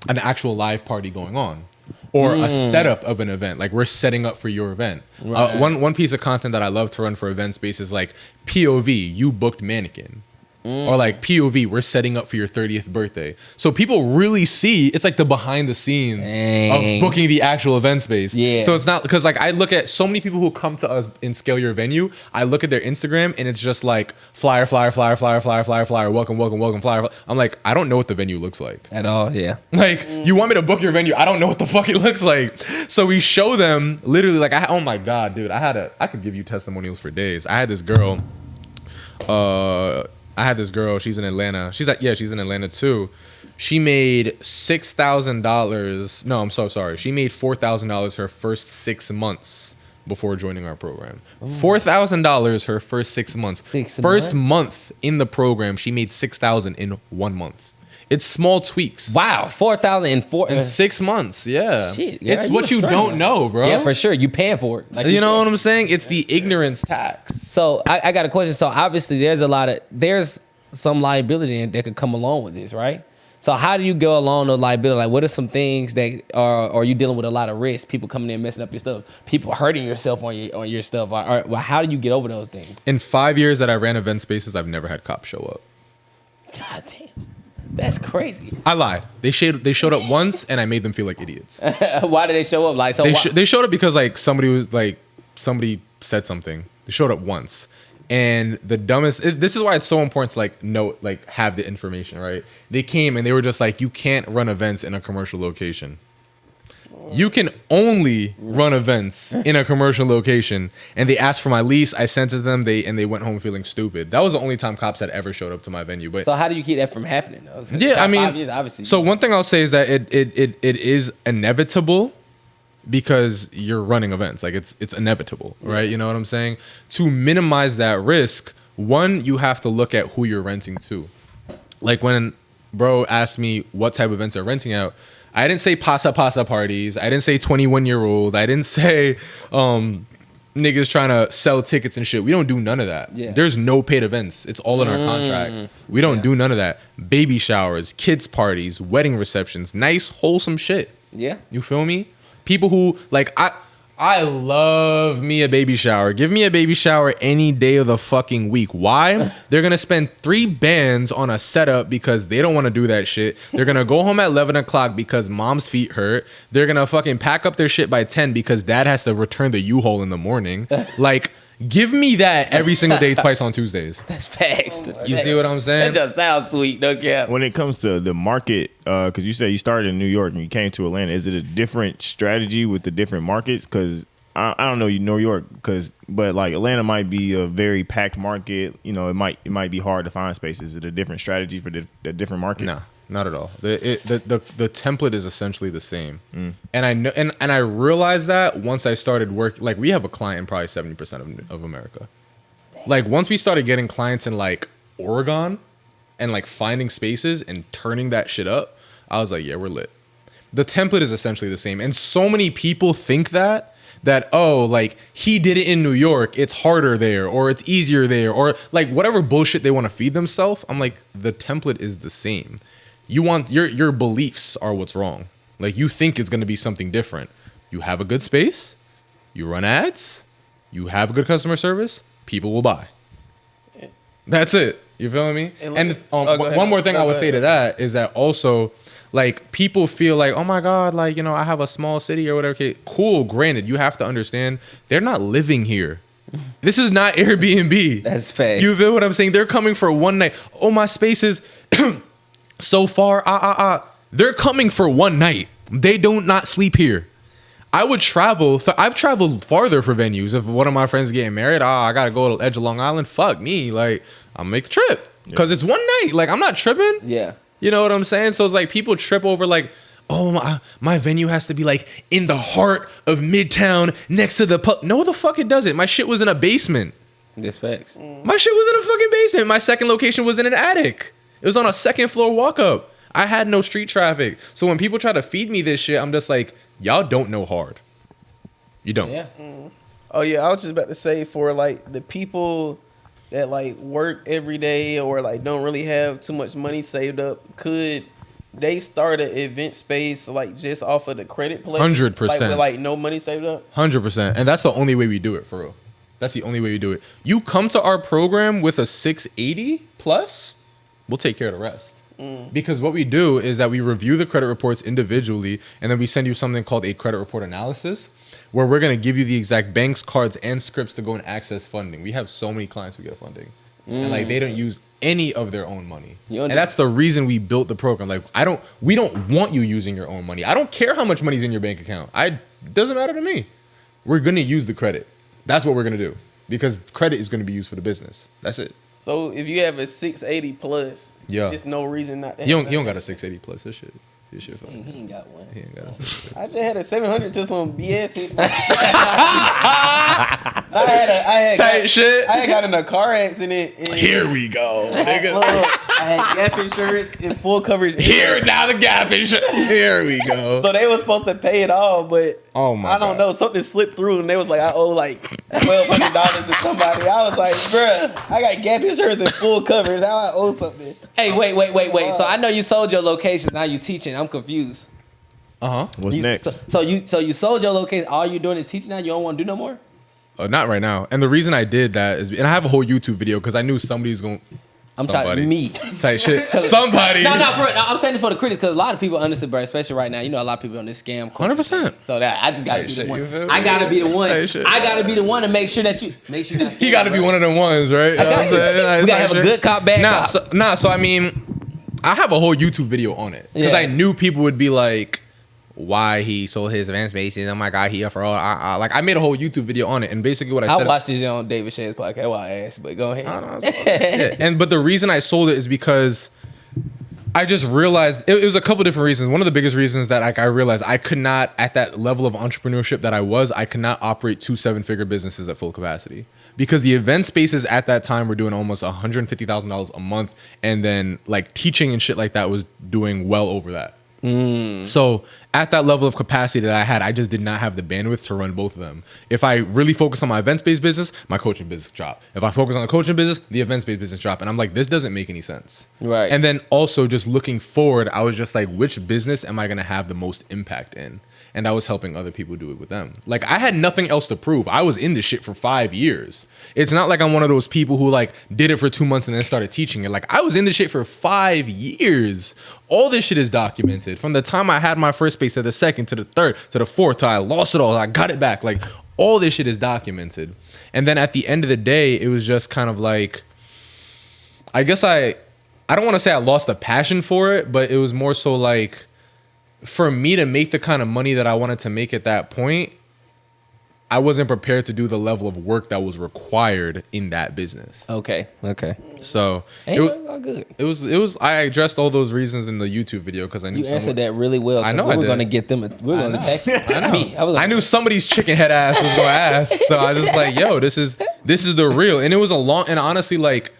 an actual live party going on, or a setup of an event. Like we're setting up for your event. Right. One piece of content that I love to run for event space is like POV, you booked mannequin. Or like POV, we're setting up for your 30th birthday. So people really see, it's like the behind the scenes of booking the actual event space. Yeah. So it's not, because like I look at so many people who come to us in Scale Your Venue, I look at their Instagram and it's just like flyer, flyer, flyer, flyer, flyer, flyer, flyer, welcome, welcome, welcome, flyer. I'm like, I don't know what the venue looks like. At all, yeah. Like, you want me to book your venue? I don't know what the fuck it looks like. So we show them literally like, oh my God, dude, I could give you testimonials for days. I had this girl, she's in Atlanta. She's in Atlanta too. She made $6,000. No, I'm so sorry. She made $4,000 her first 6 months before joining our program. $4,000 her first 6 months. First month in the program, she made $6,000 in 1 month. It's small tweaks. Wow, 4,000 in 6 months. Yeah, shit, it's what you don't know, bro. Yeah, for sure. You paying for it. Like you know what I'm saying? It's the ignorance tax. So I got a question. So obviously, there's some liability that could come along with this, right? So how do you go along the liability? Like, what are some things that are you dealing with a lot of risk? People coming in and messing up your stuff, people hurting yourself on your stuff. Or how do you get over those things? In 5 years that I ran event spaces, I've never had cops show up. God damn. That's crazy. I lied. They showed up once, and I made them feel like idiots. Why did they show up? Like, so they showed up because like somebody said something. They showed up once, and the dumbest. This is why it's so important to have the information, right? They came and they were just like, you can't run events in a commercial location. You can only run events in a commercial location. And they asked for my lease. I sent it to them. They went home feeling stupid. That was the only time cops had ever showed up to my venue. But so how do you keep that from happening, though? Yeah, I mean, 5 years, obviously. So one thing I'll say is that it is inevitable because you're running events. Like it's inevitable, right? You know what I'm saying? To minimize that risk, one, you have to look at who you're renting to. Like when bro asked me what type of events are renting out, I didn't say pasta parties. I didn't say 21-year-old. I didn't say niggas trying to sell tickets and shit. We don't do none of that. Yeah. There's no paid events. It's all in our contract. We don't do none of that. Baby showers, kids parties, wedding receptions, nice, wholesome shit. Yeah. You feel me? People who, like, I love me a baby shower. Give me a baby shower any day of the fucking week. Why? They're going to spend 3 bands on a setup because they don't want to do that shit. They're going to go home at 11 o'clock because mom's feet hurt. They're going to fucking pack up their shit by 10 because dad has to return the U-Haul in the morning. Like, give me that every single day, twice on Tuesdays. That's facts. You see what I'm saying? That just sounds sweet, no cap. When it comes to the market, because you said you started in New York and you came to Atlanta, is it a different strategy with the different markets? Because I don't know New York, but like Atlanta might be a very packed market. You know, it might be hard to find spaces. Is it a different strategy for the different markets? No, not at all. The template is essentially the same. And I know, and I realized that once I started work. Like we have a client in probably 70% of America. Like once we started getting clients in like Oregon, and like finding spaces and turning that shit up, I was like, yeah, we're lit. The template is essentially the same, and so many people think that oh, like he did it in New York, it's harder there, or it's easier there, or like whatever bullshit they want to feed themselves. I'm like, the template is the same. You want your beliefs are what's wrong. Like you think it's going to be something different. You have a good space, you run ads, you have good customer service, people will buy. That's it. You feel me? And one more thing I would say to that is that also, like, people feel like, oh my God, like, you know, I have a small city or whatever. Okay, cool. Granted, you have to understand they're not living here. This is not Airbnb. That's fake. You feel what I'm saying? They're coming for one night. Oh, my space is so far. They're coming for one night. They don't not sleep here. I would travel. I've traveled farther for venues. If one of my friends getting married, I gotta go to the edge of Long Island. Fuck me, like I'll make the trip because it's one night. Like I'm not tripping. Yeah. You know what I'm saying? So it's like people trip over like, oh my venue has to be like in the heart of Midtown next to the pub. No, the fuck it doesn't. My shit was in a basement. That's facts. My shit was in a fucking basement. My second location was in an attic. It was on a second floor walk up. I had no street traffic. So when people try to feed me this shit, I'm just like, y'all don't know hard. You don't. Yeah. Oh yeah, I was just about to say for like the people that like work every day or like don't really have too much money saved up, could they start an event space like just off of the credit play? 100%. Like with like no money saved up? 100%. And that's the only way we do it, for real. That's the only way we do it. You come to our program with a 680 plus, we'll take care of the rest. Because what we do is that we review the credit reports individually, and then we send you something called a credit report analysis, where we're going to give you the exact banks, cards, and scripts to go and access funding. We have so many clients who get funding. And like they don't use any of their own money. And that's the reason we built the program. Like we don't want you using your own money. I don't care how much money's in your bank account. It doesn't matter to me. We're going to use the credit. That's what we're going to do. Because credit is going to be used for the business. That's it. So if you have a 680 plus, there's no reason not to have You don't got a 680 plus. This shit fine. He ain't got one. He ain't got a 680. I just had a 700 to some BS hit. I had got in a car accident. And Here we go, nigga. I had gap insurance and full coverage. Here, now the gap insurance. Here we go. So they were supposed to pay it all, but Oh my I don't know. Something slipped through, and they was like, I owe like $1,200 to somebody. I was like, bruh, I got gap insurance and full coverage. How I owe something? Hey, wait. So I know you sold your location. Now you teaching. I'm confused. What's next? So you sold your location. All you doing is teaching now. You don't want to do no more. Not right now. And the reason I did that is, and I have a whole YouTube video because I knew somebody's going. I'm talking me. Type shit. Somebody. No, for it. No, I'm saying it for the critics because a lot of people understand, bro. Especially right now, you know, a lot of people on this scam. 100%. So that I just gotta be the shit, you feel one. me? I gotta be the one. Type shit. I gotta be the one to make sure that you not scared, He got to be bro. one of them ones, right? You know what I'm saying? We gotta have a good cop, bad cop. So I mean, I have a whole YouTube video on it because Yeah. I knew people would be like, why he sold his advanced bases. Oh my God, he up for all. Like I made a whole YouTube video on it, and basically what I said. I watched this on David Shane's podcast. That's why I asked, but go ahead. Yeah. But the reason I sold it is because I just realized it was a couple different reasons. One of the biggest reasons that I realized I could not, at that level of entrepreneurship that I could not operate 2 7-figure businesses at full capacity. Because the event spaces at that time were doing almost $150,000 a month, and then like teaching and shit like that was doing well over that. So at that level of capacity that I had, I just did not have the bandwidth to run both of them. If I really focus on my events-based business, my coaching business drop. If I focus on the coaching business, the events-based business drop. And I'm like, this doesn't make any sense. Right. And then also just looking forward, I was just like, which business am I going to have the most impact in? And I was helping other people do it with them. Like I had nothing else to prove. I was in this shit for 5 years. It's not like I'm one of those people who like did it for 2 months and then started teaching it. Like I was in this shit for 5 years. All this shit is documented. From the time I had my first space to the second, to the third, to the fourth, till I lost it all. I got it back. Like all this shit is documented. And then at the end of the day, it was just kind of like, I guess I don't want to say I lost the passion for it, but it was more so like, for me to make the kind of money that I wanted to make at that point, I wasn't prepared to do the level of work that was required in that business. Okay. So All good. it was. I addressed all those reasons in the YouTube video because I knew You answered that really well. I know we I were did. gonna get them. We were gonna attack you. I knew somebody's chicken head ass was gonna ask, so I just like, yo, this is the real. And it was and honestly, like,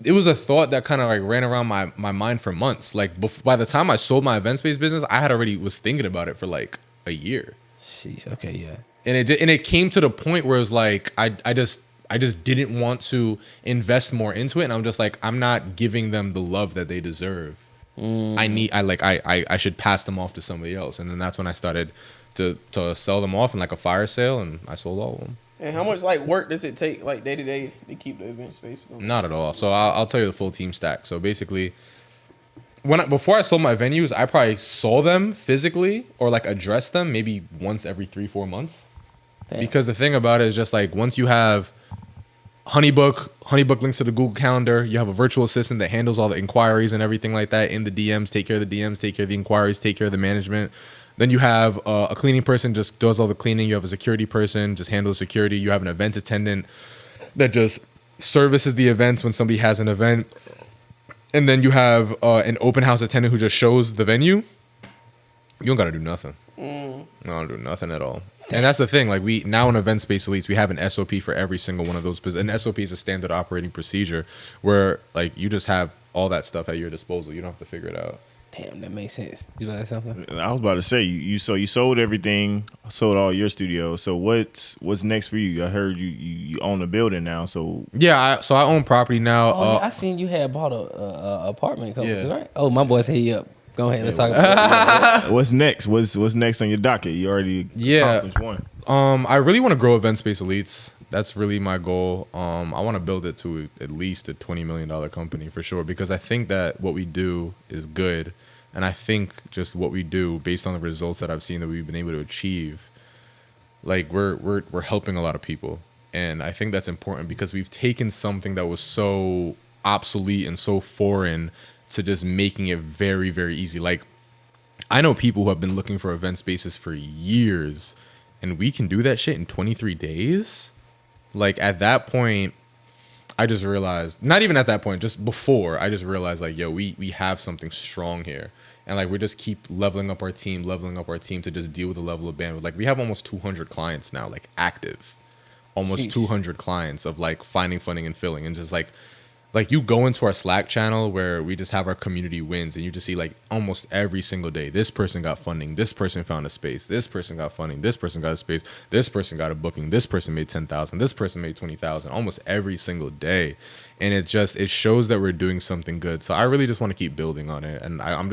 it was a thought that kind of like ran around my mind for months. Like by the time I sold my events-based business, I had already was thinking about it for like a year. Jeez. Okay. Yeah. And it came to the point where it was like I just didn't want to invest more into it, and I'm just like, I'm not giving them the love that they deserve. I should pass them off to somebody else, and then that's when I started to sell them off in like a fire sale, and I sold all of them. And how much like work does it take like day to day to keep the event space going? Not at all. So I'll tell you the full team stack. So basically, before I sold my venues, I probably saw them physically or like addressed them maybe once every 3-4 months. Damn. Because the thing about it is just like once you have Honeybook links to the Google Calendar, you have a virtual assistant that handles all the inquiries and everything like that in the DMs, take care of the DMs, take care of the inquiries, take care of the management. Then you have a cleaning person just does all the cleaning. You have a security person just handles security. You have an event attendant that just services the events when somebody has an event. And then you have an open house attendant who just shows the venue. You don't gotta do nothing. You don't do nothing at all. And that's the thing. Like we now in Event Space Elites, we have an SOP for every single one of those. An SOP is a standard operating procedure where like you just have all that stuff at your disposal. You don't have to figure it out. Damn, that makes sense. You about to say something? I was about to say you sold everything, sold all your studios. So what's next for you? I heard you own a building now. So Yeah, so I own property now. Oh, yeah, I seen you had bought a apartment complex, Yeah. right? Oh, my boys hit you up. Go ahead, let's talk about it. what's next? What's next on your docket? You already accomplished one. I really want to grow Event Space Elites. That's really my goal. I want to build it to at least a $20 million company for sure, because I think that what we do is good. And I think just what we do based on the results that I've seen that we've been able to achieve, like we're helping a lot of people. And I think that's important because we've taken something that was so obsolete and so foreign to just making it very, very easy. Like I know people who have been looking for event spaces for years, and we can do that shit in 23 days. Like at that point, I just realized, not even at that point, just before, I just realized like, yo, we have something strong here. And like, we just keep leveling up our team to just deal with the level of bandwidth. Like we have almost 200 clients now, like active, almost Jeez. 200 clients of like finding, funding and filling. And just like you go into our Slack channel where we just have our community wins, and you just see like almost every single day, this person got funding, this person found a space, this person got funding, this person got a space, this person got a booking, this person made 10,000, this person made 20,000, almost every single day. And it shows that we're doing something good. So I really just want to keep building on it. And I'm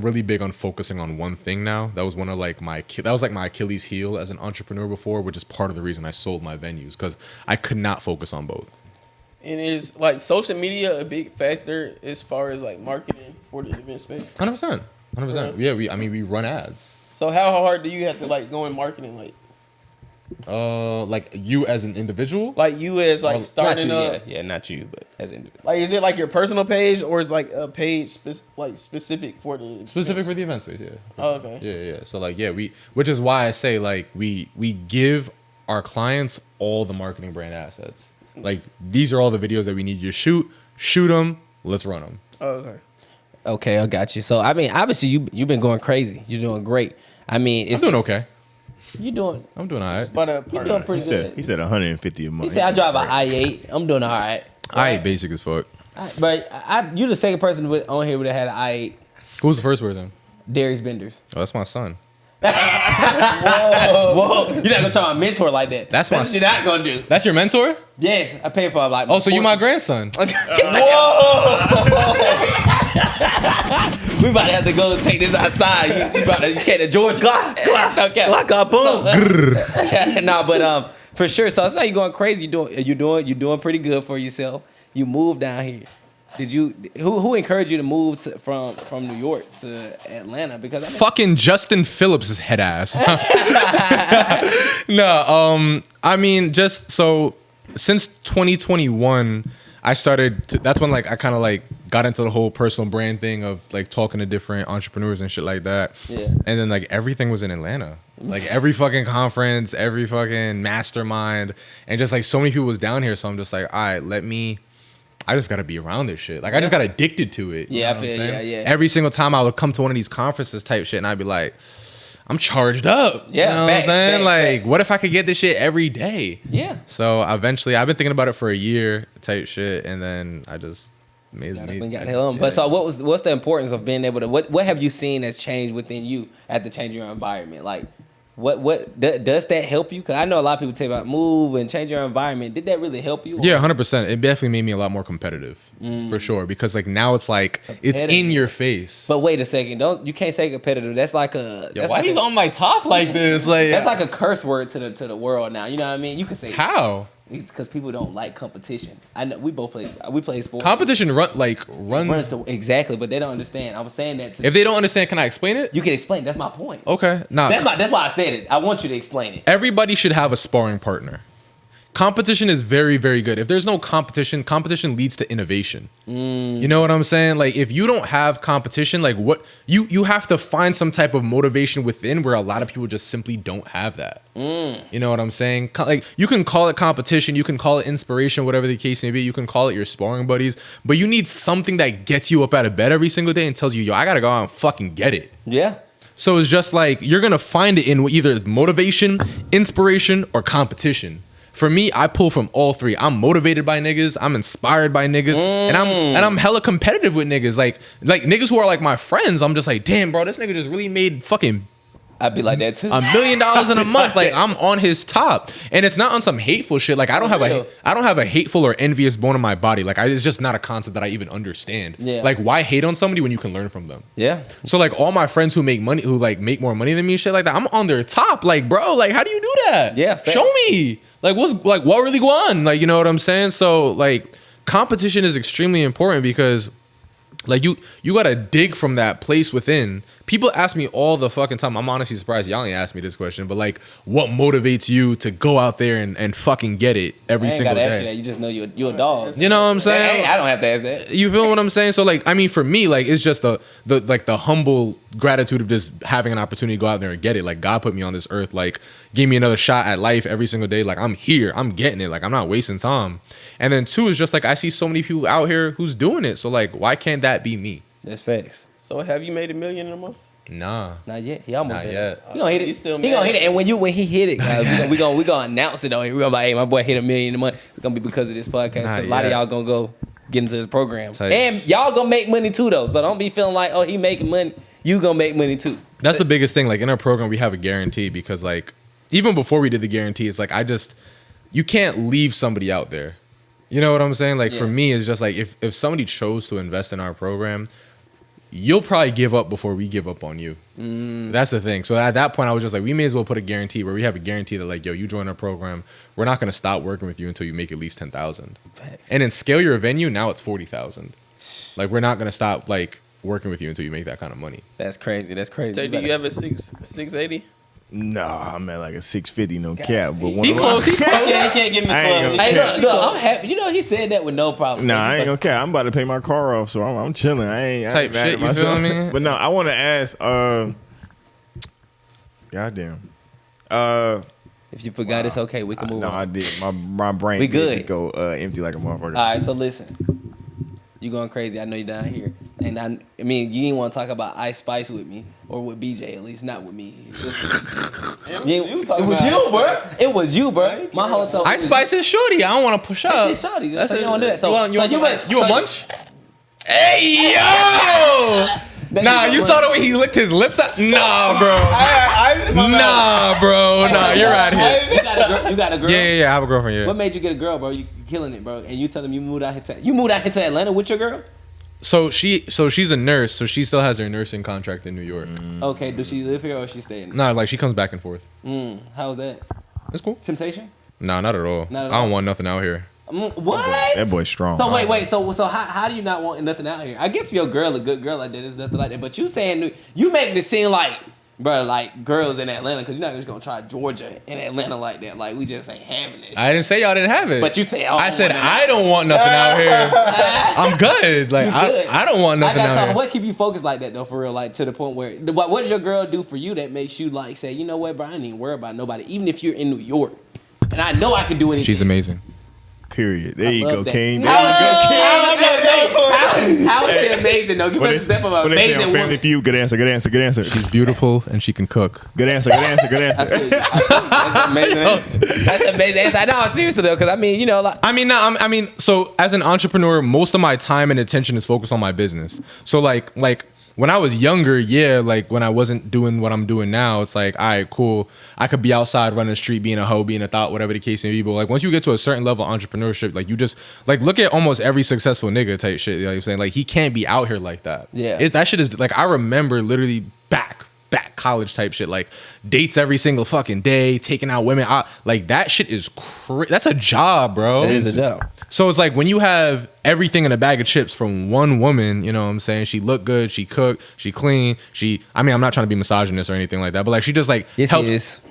really big on focusing on one thing now. That was one of like my Achilles heel as an entrepreneur before, which is part of the reason I sold my venues, because I could not focus on both. And is like social media a big factor as far as like marketing for the event space? 100%. Yeah, we run ads. So how hard do you have to like go in marketing? Like you as an individual? Like you as like starting not you, up? yeah, not you, but as an individual. Like is it like your personal page or is like a page specific for the Specific for events? the event space, yeah. Oh, okay. Yeah. So like, yeah, which is why I say like we give our clients all the marketing brand assets. Like these are all the videos that we need you to shoot them, let's run them. Oh, okay. Okay, I got you. So I mean, obviously you've been going crazy. You're doing great. I mean, I'm doing okay. You doing? I'm doing all right. But You doing pretty good. He said 150 a month. He said I drive an i8. I'm doing all right. I ain't basic as fuck. But you're the second person on here that had an i8. Who was the first person? Darius Benders. Oh, that's my son. Whoa, you're not gonna try my mentor like that. That's my what you're not gonna do. That's your mentor? Yes, I pay for it, like. Oh, so you my grandson? Whoa! We about to have to go and take this outside. You can't a George Glock. Okay. boom. Nah, but for sure. So it's like you're going crazy. You're doing pretty good for yourself. You moved down here. Did you? Who encouraged you to move from New York to Atlanta? Because I mean, Fucking Justin Phillips' head ass. No, I mean, just so since 2021, I started. That's when like I kind of like got into the whole personal brand thing of like talking to different entrepreneurs and shit like that. Yeah. And then like everything was in Atlanta. Like every fucking conference, every fucking mastermind, and just like so many people was down here. So I'm just like, all right, I just gotta be around this shit. Like I just got addicted to it. Yeah, I what I'm feel- saying? yeah. Every single time I would come to one of these conferences type shit, and I'd be like, I'm charged up. Yeah, you know facts, what I'm saying? facts, Like, facts. what if I could get this shit every day? yeah. So eventually, I've been thinking about it for a year type shit, and then I just made Got the hell on. But so what's the importance of being able to what have you seen that's changed within you after changing your environment? Like what does that help you? Because I know a lot of people say about move and change your environment. Did that really help you? Yeah, 100%. It definitely made me a lot more competitive for sure, because like now it's like it's in your face. But wait a second, you can't say competitive. That's like a Yo, that's why like he's a, on my top like this? Like that's like a curse word to the world now. You know what I mean? You can say how? It's because people don't like competition. I know we play sports. Competition runs. Exactly, but they don't understand. I was saying that to If they don't understand, can I explain it? you can explain. That's my point. Okay, nah. That's why I said it. I want you to explain it. Everybody should have a sparring partner. competition is very, very good. If there's no competition, competition leads to innovation. You know what I'm saying? Like if you don't have competition, like what you have to find some type of motivation within where a lot of people just simply don't have that. You know what I'm saying? Like you can call it competition, you can call it inspiration, whatever the case may be. You can call it your sparring buddies, but you need something that gets you up out of bed every single day and tells you, yo, I gotta go out and fucking get it. Yeah. So it's just like you're gonna find it in either motivation, inspiration, or competition. For me, I pull from all three. I'm motivated by niggas, I'm inspired by niggas, and I'm hella competitive with niggas. Like niggas who are like my friends, I'm just like, damn, bro, this nigga just really made fucking I'd be like that too. $1 million in a month. Like I'm on his top, and it's not on some hateful shit. Like I don't have a hateful or envious bone in my body. Like it's just not a concept that I even understand. Yeah. Like why hate on somebody when you can learn from them? Yeah. So like all my friends who make money, who like make more money than me, and shit like that, I'm on their top. Like bro, like how do you do that? Yeah, fair. Show me. Like what really go on? Like you know what I'm saying? So like competition is extremely important because like you gotta dig from that place within. People ask me all the fucking time. I'm honestly surprised y'all ain't asked me this question, but like, what motivates you to go out there and fucking get it every single gotta ask you day? that. You just know you're a dog. You know what I'm saying? I don't have to ask that. You feel what I'm saying? So like, I mean, for me, like, it's just the humble gratitude of just having an opportunity to go out there and get it. Like God put me on this earth, like gave me another shot at life every single day. Like I'm here, I'm getting it. Like I'm not wasting time. And then two is just like I see so many people out here who's doing it. So like, why can't that be me? That's facts. So have you made $1 million in a month? Nah. Not yet. He almost Not did. yet. He gonna hit it. He's still He gonna mad. hit it. And when he hit it, guys, we gonna announce it on here. We gonna be like, hey, my boy hit $1 million a month. It's gonna be because of this podcast. Not 'Cause a lot of yet. y'all gonna go get into this program. Tight. And y'all gonna make money too though. So don't be feeling like, oh, he making money. You gonna make money too. That's the biggest thing. Like in our program, we have a guarantee because like even before we did the guarantee, it's like you can't leave somebody out there. You know what I'm saying? Like for Yeah. me, it's just like if somebody chose to invest in our program, you'll probably give up before we give up on you. That's the thing. So at that point, I was just like, we may as well put a guarantee where we have a guarantee that like, yo, you join our program, we're not gonna stop working with you until you make at least 10,000. Facts. And then scale your venue, now it's 40,000. Like we're not gonna stop like working with you until you make that kind of money. That's crazy. That's crazy. Tay, do you have a 680? Nah, I'm at like a 650, no cap. But He close. He can't get in the I ain't club. gonna- Hey, look, I'm happy. You know, he said that with no problem. Nah, I ain't gonna care. I'm about to pay my car off, so I'm chilling. I ain't Type mad shit, at you feel myself. me? But no, I want to ask. Goddamn. If you forgot, it's okay. We can move No, on. I did. My brain We did good. just go empty like a motherfucker. All right, so listen. You going crazy. I know you're down here. And I mean, you didn't want to talk about Ice Spice with me. Or with BJ, at least. Not with me. It was you, bro. My whole self. I Spice is shorty. I don't want to push up. It's shawty. That's So you it. don't do that. So You a munch? Hey yo! Nah, you saw the way he licked his lips out? Nah, bro. Nah, bro. Nah, you're out here. You got a girl? Yeah. I have a girlfriend, yeah. What made you get a girl, bro? You killing it, bro. And you tell them you moved out here to Atlanta with your girl? So she's a nurse, so she still has her nursing contract in New York. Okay, does she live here or is she staying? Nah, like she comes back and forth. How's that? It's cool. Temptation? Nah, not at all. Not at I all. don't want nothing out here. What? That boy's strong. So wait. So how do you not want nothing out here? I guess if your girl a good girl like that, there's nothing like that. But you saying you making it seem like, bro, like girls in Atlanta, because you're not just gonna try Georgia and Atlanta like that. Like we just ain't having it. I didn't say y'all didn't have it. But you say I said I don't want nothing out here. I'm good. Like good. I don't want nothing out something. here. What keep you focused like that though, for real? Like to the point where what does your girl do for you that makes you like say, you know what, bro, I ain't even worry about nobody, even if you're in New York, and I know I can do anything. She's amazing. Period. There you love go, that. King. How is she amazing though? Give us a step of an amazing Family woman. Feud. Good answer. She's beautiful and she can cook. Good answer. That's amazing. That's amazing. Answer. No, seriously though, because I mean, you know, like I mean, so as an entrepreneur, most of my time and attention is focused on my business. So like when I was younger, yeah, like when I wasn't doing what I'm doing now, it's like, all right, cool. I could be outside running the street, being a hoe, being a thought, whatever the case may be. But like once you get to a certain level of entrepreneurship, like you just like look at almost every successful nigga type shit. You know what I'm saying? Like he can't be out here like that. Yeah. That shit is like I remember literally back college type shit, like dates every single fucking day, taking out women out, like that shit is that's a job, bro. it is a job. So it's like when you have everything in a bag of chips from one woman, you know what I'm saying? She look good, she cook, she clean, I'm not trying to be misogynist or anything like that, but like she just like Yes, helps. he is.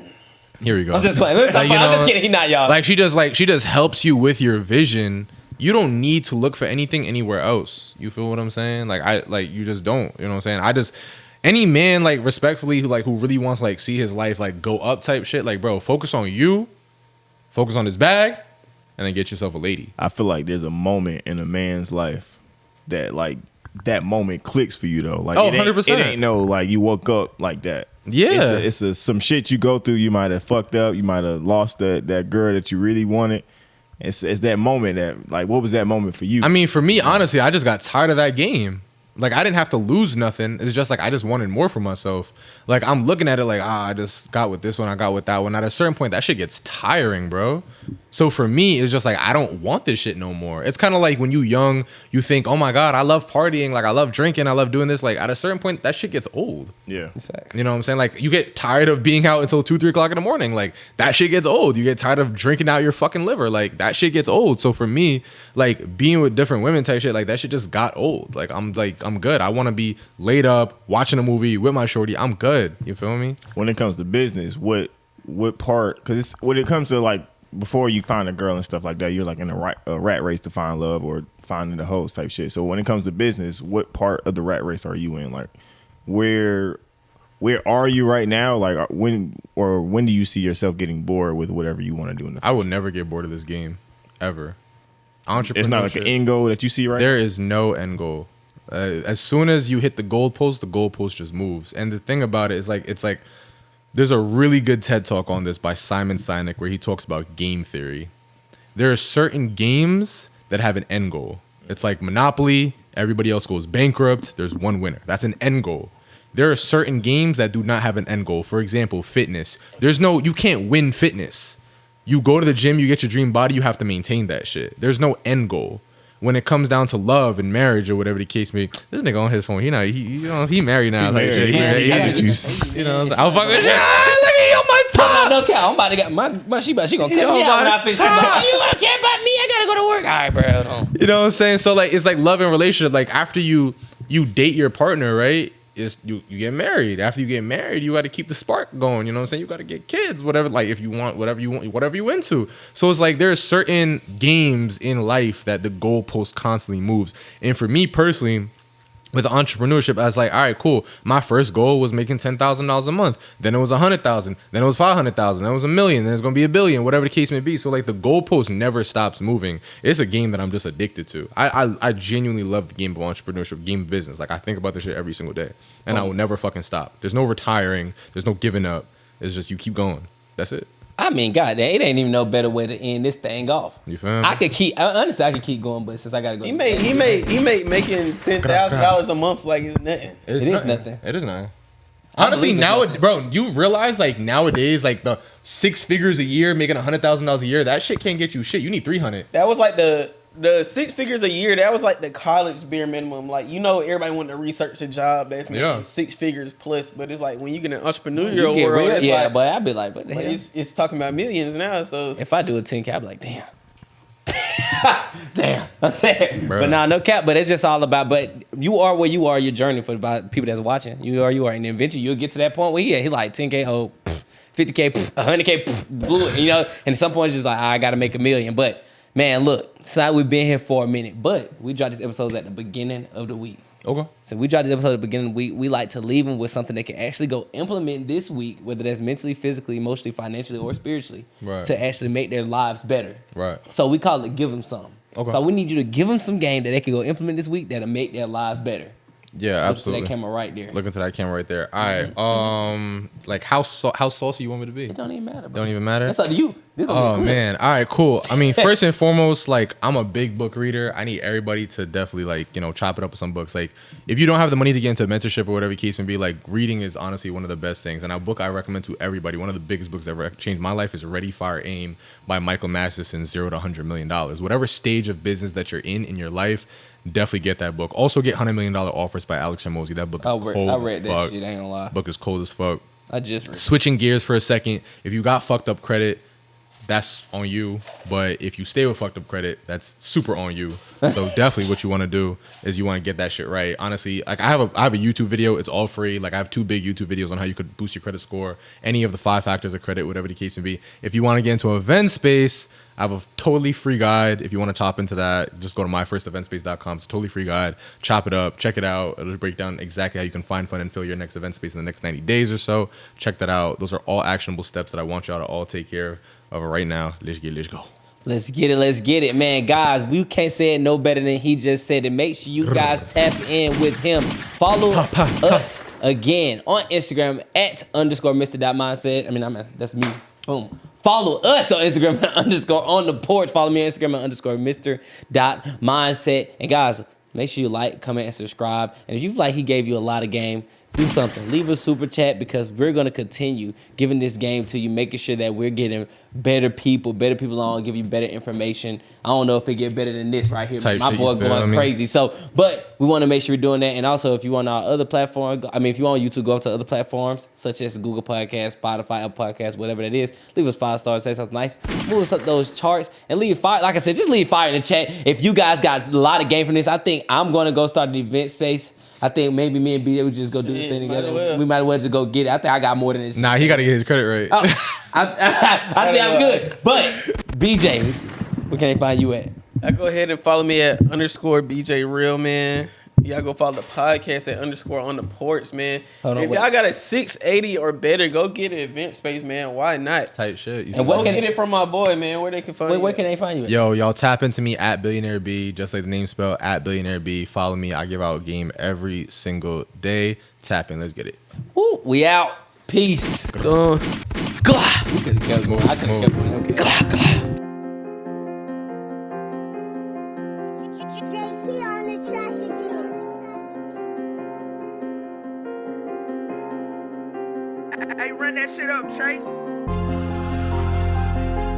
Here we go. I'm just playing. Like, I'm just kidding. He not y'all. Like she just helps you with your vision. You don't need to look for anything anywhere else. You feel what I'm saying? Like you just don't. You know what I'm saying? Any man like respectfully who really wants like see his life like go up type shit. Like bro, focus on you, focus on his bag, and then get yourself a lady. I feel like there's a moment in a man's life that like that moment clicks for you though. Like 100%. It ain't no like you woke up like that. Yeah, it's some shit you go through. You might have fucked up. You might have lost that girl that you really wanted. It's that moment that like, what was that moment for you? I mean, for me, honestly, I just got tired of that game. Like I didn't have to lose nothing. It's just like I just wanted more for myself. Like I'm looking at it like, I just got with this one, I got with that one. At a certain point, that shit gets tiring, bro. So for me, it's just like I don't want this shit no more. It's kind of like when you young, you think, oh my God, I love partying, like I love drinking, I love doing this. Like at a certain point, that shit gets old. Yeah. You know what I'm saying? Like you get tired of being out until 2-3 o'clock in the morning. Like that shit gets old. You get tired of drinking out your fucking liver. Like that shit gets old. So for me, like being with different women type shit, like that shit just got old. Like I'm good. I want to be laid up watching a movie with my shorty. I'm good. You feel me? When it comes to business, what part? Because when it comes to like before you find a girl and stuff like that, you're like in a rat race to find love or finding the hoes type shit. So when it comes to business, what part of the rat race are you in? Like where are you right now? Like when do you see yourself getting bored with whatever you want to do in the future? I will never get bored of this game, ever. Entrepreneurship. It's not like an end goal that you see right now? There is no end goal. As soon as you hit the goalpost just moves. And the thing about it is it's like there's a really good TED Talk on this by Simon Sinek where he talks about game theory. There are certain games that have an end goal. It's like Monopoly. Everybody else goes bankrupt. There's one winner. That's an end goal. There are certain games that do not have an end goal. For example, fitness. You can't win fitness. You go to the gym, you get your dream body, you have to maintain that shit. There's no end goal. When it comes down to love and marriage or whatever the case may be, this nigga on his phone, he married now. You know, I'll fuck with you. Look at you on my top. No cap. I'm about to get my she gonna cut me out when I finish. Like, oh, you gonna care about me? I gotta go to work. All right, bro. No. You know what I'm saying? So like it's like love and relationship. Like after you date your partner, right? Is you get married. After you get married, you got to keep the spark going. You know what I'm saying? You got to get kids, whatever. Like if you want, whatever you into. So it's like there's certain games in life that the goalpost constantly moves. And for me personally, with entrepreneurship, I was like, all right, cool. My first goal was making $10,000 a month. Then it was 100,000. Then it was 500,000. Then it was $1 million. Then it's gonna be $1 billion. Whatever the case may be. So like the goalpost never stops moving. It's a game that I'm just addicted to. I genuinely love the game of entrepreneurship, game of business. Like I think about this shit every single day, and I will never fucking stop. There's no retiring. There's no giving up. It's just you keep going. That's it. I mean, goddamn, it ain't even no better way to end this thing off. You feel me? I could keep going, but since I gotta go, He made making $10,000 a month like it's nothing. It is nothing. It is nothing. Honestly, nowadays, bro, you realize like nowadays, like the 6 figures a year, making $100,000 a year, that shit can't get you shit. You need 300. That was like the 6 figures a year. That was like the college bare minimum. Like everybody wanted to research a job that's making 6 figures plus, but it's like when you get an entrepreneurial world, it's like, but I'd be like, but it's talking about millions now. So if I do a 10K, I'd be like, damn. Damn, I'm saying, but no cap. But it's just all about. But you are where you are. Your journey for about people that's watching. You are, and eventually you'll get to that point where he like 10K, 50K, 100K, you know. And at some point it's just like I got to make $1 million. But man, look, so we've been here for a minute, but we dropped these episodes at the beginning of the week. Okay. So we dropped this episode at the beginning of the week. We like to leave them with something they can actually go implement this week, whether that's mentally, physically, emotionally, financially, or spiritually, to actually make their lives better. Right. So we call it give them some. Okay. So we need you to give them some game that they can go implement this week that'll make their lives better. Yeah, absolutely. Look to that camera right there. Look into that camera right there. All right. Like how saucy you want me to be? It don't even matter, bro. Don't even matter? That's up to you. Oh man. All right, cool. I mean, first and foremost, like I'm a big book reader. I need everybody to definitely like, chop it up with some books. Like if you don't have the money to get into mentorship or whatever the case may be, like reading is honestly one of the best things. And a book I recommend to everybody, one of the biggest books that ever changed my life is Ready, Fire, Aim by Michael Masterson, 0 to $100 million. Whatever stage of business that you're in your life, definitely get that book. Also get $100 million Offers by Alex Hormozy. That book is cold I read as that fuck. shit, I ain't gonna lie. Book is cold as fuck. I just read Switching gears for a second. If you got fucked up credit, that's on you. But if you stay with fucked up credit, that's super on you. So definitely what you want to do is you want to get that shit right. Honestly, like I have a YouTube video. It's all free. Like I have 2 big YouTube videos on how you could boost your credit score, any of the 5 factors of credit, whatever the case may be. If you want to get into an event space, I have a totally free guide. If you want to top into that, just go to myfirsteventspace.com. It's a totally free guide. Chop it up, check it out. It'll break down exactly how you can find fun and fill your next event space in the next 90 days or so. Check that out. Those are all actionable steps that I want y'all to all take care of right now. Let's go. Let's get it, man. Guys, we can't say it no better than he just said it. Make sure you guys tap in with him. Follow us again on Instagram at _Mr.Mindset. I mean, that's me. Boom. Follow us on Instagram at _on the porch. Follow me on Instagram at _Mr.Mindset. And guys, make sure you like, comment, and subscribe. And if you feel like he gave you a lot of game, do something. Leave a super chat because we're going to continue giving this game to you, making sure that we're getting better people on, give you better information. I don't know if it get better than this right here. Type My shit, boy you feel going me? crazy. So, but we want to make sure we're doing that. And also, if you on our other platform, if you on YouTube, go up to other platforms such as Google Podcasts, Spotify, Apple Podcasts, whatever that is. Leave us 5 stars, say something nice, move us up those charts, and leave fire. Like I said, just leave fire in the chat. If you guys got a lot of game from this, I think I'm going to go start an event space. I think maybe me and BJ would just go do this thing together. We might as well just go get it. I think I got more than this. Nah, he got to get his credit right. Oh, I think I'm good. But BJ, where can they find you at? I go ahead and follow me at _BJ Real, man. Y'all go follow the podcast at _on the porch, man. Hold on, if wait. y'all got a 680 or better, go get an event space, man. Why not? Type shit. And what Go can get it from my boy, man. Where they can find you. Where can they find you at? Yo, y'all tap into me at Billionaire B, just like the name spelled, at Billionaire B. Follow me. I give out game every single day. Tap in. Let's get it. Woo, we out. Peace. Gone. Glah. We could have kept going. I could have kept going. Okay. Glah, glah. JT on the track again. Hey, run that shit up, Chase.